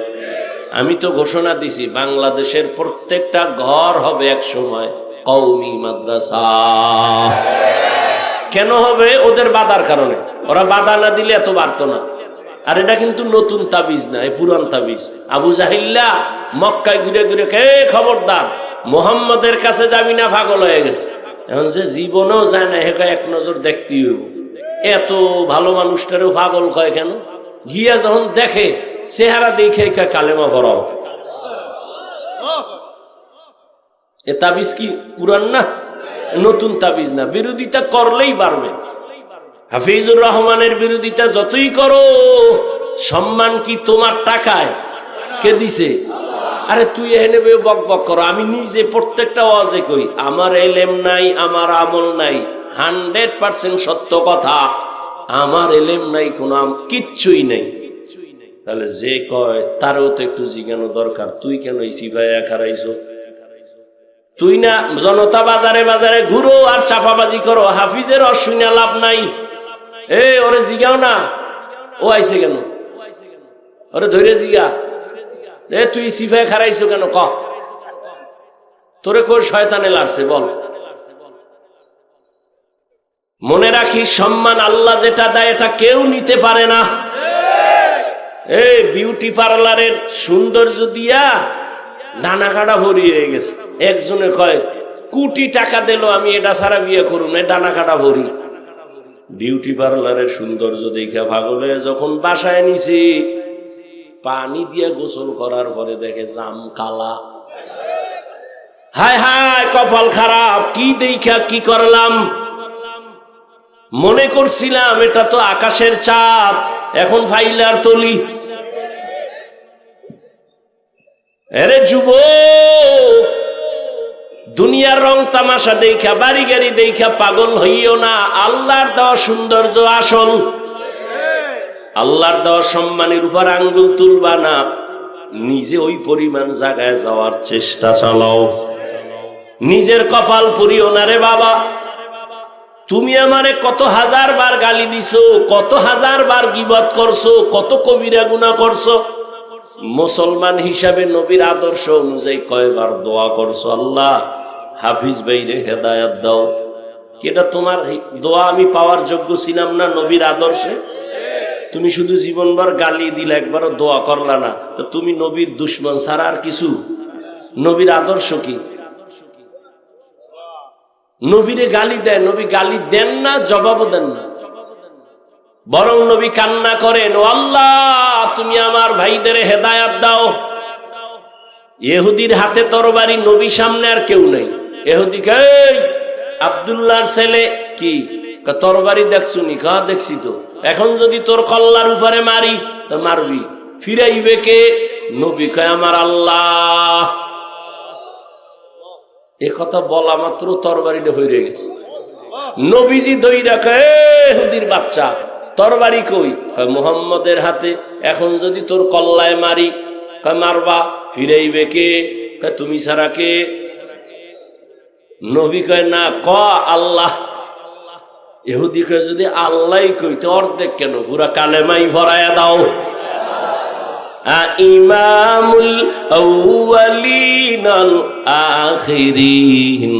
আমি তো ঘোষণা দিছি বাংলাদেশের প্রত্যেকটা ঘর হবে এক সময় কওমি মাদ্রাসা। কেন হবে? ওদের বাধার কারণে। ওরা বাধা না দিলে এত বাড়তো না। আর এটা কিন্তু নতুন তাবিজ না, এই পুরান তাবিজ। আবু জাহিল্লা মক্কায় ঘুরে ঘুরে কে খবরদার মোহাম্মদের কাছে যাবি না, পাগল হয়ে গেছে। এখন সে জীবনেও যায় না, হেকা এক নজর দেখতেই হইব। এত ভালো মানুষটারও পাগল কয় কেন? গিয়া যখন দেখে চেহারা দেখে কালেমা ভরাও। এ তাবিজ কি পুরান না, নতুন তাবিজ না। বিরোধিতা করলেই পারবে। হাফিজুর রহমানের বিরোধিতা যতই করো, সম্মান কি তোমার টাকায়? কে দিছে? আরে তুই এনে বক বক করো। আমি নিজে প্রত্যেকটা ওয়াজে কই, আমার এলেম নাই, আমার আমল নাই, 100% সত্য কথা। আমার এলেম নাই, কোনো কিচ্ছুই নাই। তাহলে যে কয় তারও তো একটু জিজ্ঞানো দরকার, তুই কেন এই সিফায়া খারাইছো? তুই না জনতা বাজারে বাজারে ঘুরো আর চাপাবাজি করো, হাফিজের অশুনা লাভ নাই। ওরে জিগাও না, ও আইছে কেন? ওরে ধরে জিগা, তুই সিফায় খারাইছো কেন? ক তোরে কোন শয়তানে লাড়ছে বল। মনে রাখি, সম্মান আল্লাহ যেটা দেয় এটা কেউ নিতে পারে না। বিউটি পার্লারের সৌন্দর্য দিয়া ডানা কাটা ভরি হয়ে গেছে। একজনে কয় কোটি টাকা দিল আমি এটা ছাড়া বিয়ে করুন, ডানা কাটা ভরি। বিউটি পার্লারের সৌন্দর্য দেখা পাগলে যখন বাসায় নিছে, পানি দিয়ে গোসল করার পরে দেখে জাম কালা। হায় হায় কপাল খারাপ, কি দেখা কি করলাম। মনে করছিলাম এটা তো আকাশের চাঁদ, এখন ফাইলার তলি। আরে যুবক, দুনিয়ার রং তামাশা দেখা, বাড়ি গাড়ি দেখা পাগল হইও না। আল্লাহর দেওয়া সৌন্দর্য আসল। আল্লাহর দেওয়া সম্মানের উপর আঙ্গুল তুলবা না, নিজে ওই পরিমাণ জায়গায় যাওয়ার চেষ্টা চালাও। নিজের কপাল পুরিও না রে বাবা। তুমি আমারে কত হাজার বার গালি দিছো, কত হাজার বার গীবত করছো, কত কবিরা গুনাহ করছো। মুসলমান হিসাবে নবীর আদর্শ অনুযায়ী কয়বার দোয়া করছো, আল্লাহ হাফিজ ভাইরে হেদায়েত দাও। এটা তোমার দোয়া আমি পাওয়ার যোগ্য ছিলাম না নবীর আদর্শে? তুমি শুধু জীবনভর গালি দিলে, একবারও দোয়া করলা না। তো তুমি নবীর দুশমন ছাড়া আর কিছু? নবীর আদর্শ কি? নবীরে গালি দেয়, নবী গালি দেন না, জবাবও দেন না। বরং নবী কান্না করেন, ও আল্লাহ তুমি আমার ভাইদের হেদায়েত দাও। ইহুদির হাতে তরবারি, নবী সামনে আর কেউ নেই। ইহুদি কয় আব্দুল্লাহর ছেলে কি তরবারি দেখছুনি? কয় দেখছি তো। এখন যদি তোর কল্লার উপরে মারি তো মারবি, ফিরাইবে কে? নবী কয় আমার আল্লাহ। এ কথা বলা মাত্র তরবারিটা হয়ে গেছে। নবীজি দইরা কয় ইহুদির বাচ্চা, তরবারি কই? কয় মুহাম্মদের হাতে। এখন যদি তোর কল্লায় মারি, কয় মারবা, ফিরাইবে কে? কয় তুমি ছাড়া কে? নবী কয় না, ক আল্লাহ। ইহুদি কয় যদি আল্লাহ কই তো অর্ধেক কেন, পুরা কালেমাই ভরায়া দাও। ইমামুল আউয়ালিন আল আখিরিন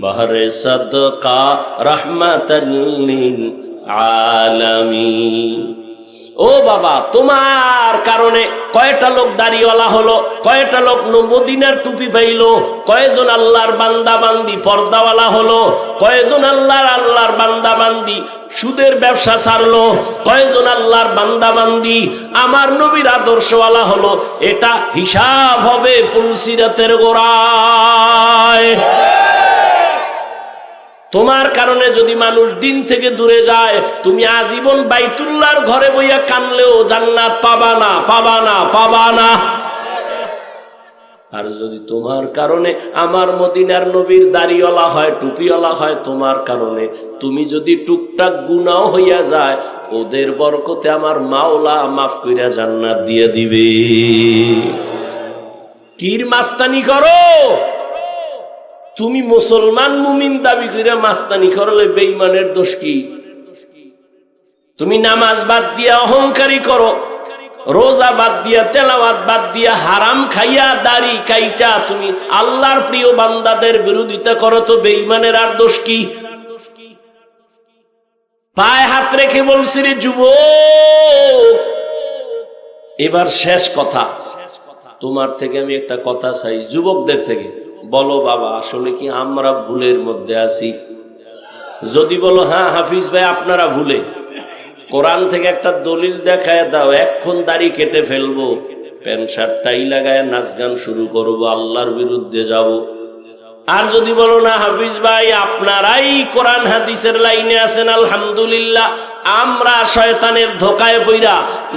বাহরে সাদকা রাহমাতাল লিল আলামিন। ও ও বাবা, তোমার কারণে কয়টা লোক দাড়িওয়ালা হলো, কয়টা লোক মদিনার টুপি পাইলো, কয়জন আল্লাহর বান্দা বান্দি পর্দাওয়ালা হলো, কয়জন আল্লাহর বান্দা বান্দি সুদের ব্যবসা ছাড়লো, কয়জন আল্লাহর বান্দা বান্দি আমার নবীর আদর্শওয়ালা হলো। এটা হিসাব হবে পুলসিরাতের গোড়ায়। তোমার কারণে যদি মানুষ দিন থেকে দূরে যায়, তুমি আজীবন বাইতুল্লাহর ঘরে বইয়া কানলেও জান্নাত পাবা না, পাবা না, পাবা না। আর যদি তোমার কারণে আমার মদিনার নবীর দাড়িওয়ালা হয়, টুপিওয়ালা হয়, তোমার কারণে তুমি যদি টুকটাক গুনাহ হইয়া যায়, ওদের বরকতে আমার মাওলা মাফ কইরা জান্নাত দিয়ে দিবে। কির মাস্তানি করো? তুমি মুসলমান মুমিন দাবি করে মাস্তানি করলে বেঈমানের দোষ কি? তুমি নামাজ বাদ দিয়া অহংকারী করো, রোজা বাদ দিয়া, তেলাওয়াত বাদ দিয়া, হারাম খাইয়া, দাড়ি কাইটা তুমি আল্লাহর প্রিয় বান্দাদের বিরোধিতা করো, তো বেঈমানের আর দোষ কি? পায়ে হাত রেখে বলছি রে যুবক, এবার শেষ কথা, তোমার থেকে আমি একটা কথা চাই, যুবকদের থেকে বলো বাবা, আসলে কি আমরা ভুলের মধ্যে আছি? যদি বলো হ্যাঁ হাফিজ ভাই আপনারা ভুলে, কোরআন থেকে একটা দলিল দেখায় দাও, এক্ষণ দাড়ি কেটে ফেলবো, প্যান্ট শার্ট টাই লাগায় নাচ গান শুরু করবো, আল্লাহর বিরুদ্ধে যাব। আর যদি বলো না হাফিজ ভাই আপনারাই কোরআন হাদিসের লাইনে আছেন, আলহামদুলিল্লাহ, আমরা শয়তানের ধোকায় পইরা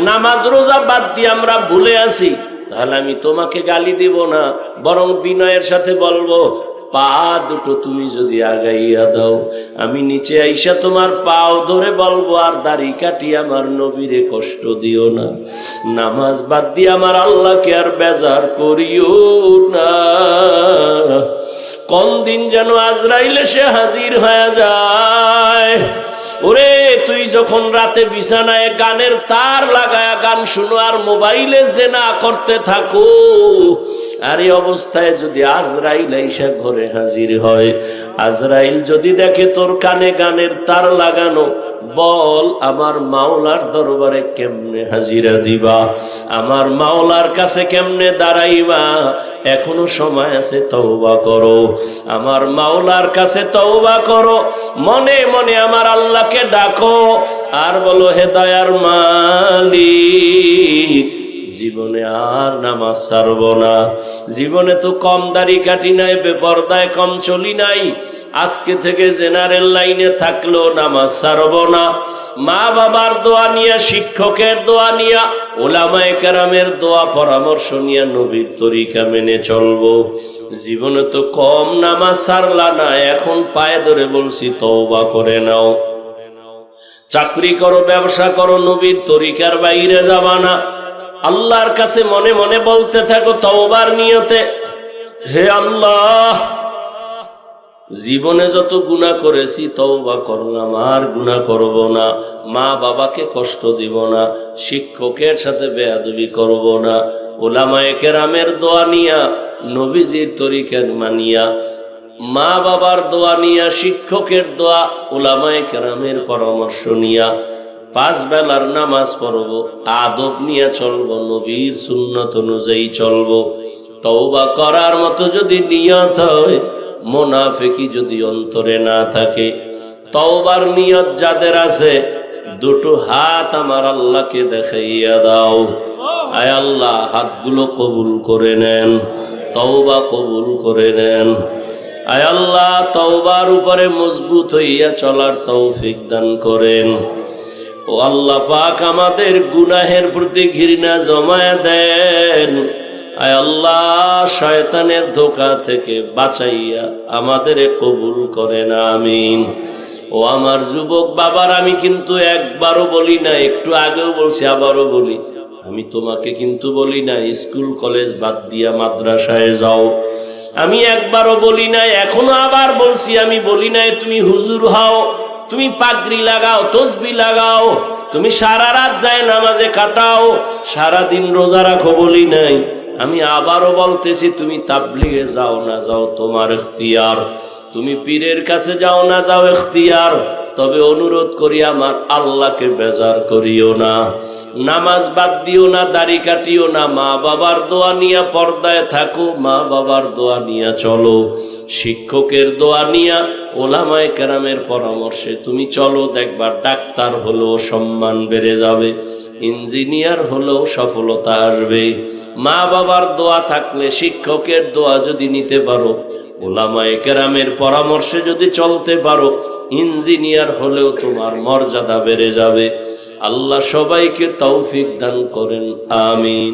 নামাজ রোজা বাদ দিয়ে আমরা ভুলে আছি, তাহলে আমি তোমাকে গালি দিব না, বরং বিনয়ের সাথে বলবো, পা দুটো তুমি যদি আগাইয়া দাও, আমি নিচে আইসা তোমার পাও ধরে বলবো, আর দাড়ি কাটি আমার নবীরে কষ্ট দিও না, নামাজ বাদ দিয়ে আমার আল্লাহকে আর বেজার করিও না। কোন দিন যেন আজরাইল এসে হাজির হয়ে যায়। ওরে তুই যখন রাতে বিছানায় গানের তার লাগায়া গান শুনো আর মোবাইলে জেনা করতে থাকো, আর এই অবস্থায় যদি আজরাইল আইসা ঘরে হাজির হয়, আজরাইল যদি দেখে তোর কানে গানের তার লাগানো, বল আমার মাওলার দরবারে কেমনে হাজিরা দিবা, আমার মাওলার কাছে কেমনে দাঁড়াইবা? এখনো সময় আছে, তওবা করো, আমার মাওলার কাছে তওবা করো, মনে মনে আমার আল্লাহকে ডাকো, আর বলো হে দয়ার মালিক, জীবনে আর নামাজ ছাড়ব না, জীবনে তো কম দাড়ি কাটি নাই, বেপরদায় কম চলি নাই, আজকে থেকে জেনারেল লাইনে থাকলেও নামাজ ছাড়ব না, মা বাবার দোয়া নিয়া, শিক্ষকের দোয়া নিয়া, ওলামায়ে কেরামের দোয়া পরামর্শ নিয়া নবীর তরিকা মেনে চলবো। জীবনে তো কম নামাজ ছাড়লা না, এখন পায়ে ধরে বলছি তওবা করে নাও। চাকরি করো, ব্যবসা করো, নবীর তরিকার বাইরে যাবা না। আল্লাহর কাছে মনে মনে বলতে থাকো তওবার নিয়তে, হে আল্লাহ, জীবনে যত গুনাহ করেছি তওবা করলাম, আর গুনাহ করব না, মা বাবাকে কষ্ট দিব না, শিক্ষকের সাথে বেয়াদবি করব না, উলামায়ে কেরামের দোয়া নিয়া, নবীজির তরিকা মানিয়া, মা বাবার দোয়া নিয়া, শিক্ষকের দোয়া, উলামায়ে কেরামের পরামর্শ নিয়া 5 বেলার নামাজ পড়বো, আদব নিয়ে চলবো, নবীর সুন্নত অনুযায়ী চলবো। তওবা করার মতো যদি নিয়ত হয়, মুনাফিকি যদি অন্তরে না থাকে, তওবার নিয়ত যাদের আছে, দুটো হাত আমার আল্লাহকে দেখাইয়া দাও। আয় আল্লাহ, হাতগুলো কবুল করে নেন, তওবা কবুল করে নেন। আয় আল্লাহ, তওবার উপরে মজবুত হইয়া চলার তৌফিক দান করেন। ও আল্লাহ পাক, আমাদের গুনাহের প্রতি ঘৃণা জমায়ে দেন। আয় আল্লাহ, শয়তানের ধোঁকা থেকে বাঁচাইয়া আমাদের কবুল করেন, আমিন। ও আমার যুবক বাবার, আমি কিন্তু একবারও বলি না, একটু আগেও বলছি, আবারও বলি, আমি তোমাকে কিন্তু বলি না স্কুল কলেজ বাদ দিয়া মাদ্রাসায় যাও, আমি একবারও বলি নাই, এখনো আবার বলছি, আমি বলি নাই তুমি হুজুর হও, তুমি পাগড়ি লাগাও, তসবি লাগাও, তুমি সারা রাত যায় নামাজে কাটাও, সারা দিন রোজা রাখো, বলি নাই। আমি আবারও বলতেছি, তুমি তাবলিগে যাও না যাও তোমার ইখতিয়ার, তুমি পীরের কাছে যাও না যাও ইখতিয়ার, তবে অনুরোধ করি আমার আল্লাহকে বেজার করিও না। নামাজ বাদ দিও না, দাড়ি কাটিও না, মা বাবার দোয়া নিয়া পর্দায় থাকো, মা বাবার দোয়া নিয়া চলো, শিক্ষকের দোয়া নিয়া ওলামায়ে কেরামের পরামর্শে তুমি চলো। দেখবা ডাক্তার হলেও সম্মান বেড়ে যাবে, ইঞ্জিনিয়ার হলেও সফলতা আসবে। মা বাবার দোয়া থাকলে, শিক্ষকের দোয়া যদি নিতে পারো, ওলামায়ে কেরামের পরামর্শে যদি চলতে পারো, ইঞ্জিনিয়ার হলেও তোমার মর্যাদা বেড়ে যাবে। আল্লাহ সবাইকে তৌফিক দান করেন, আমিন।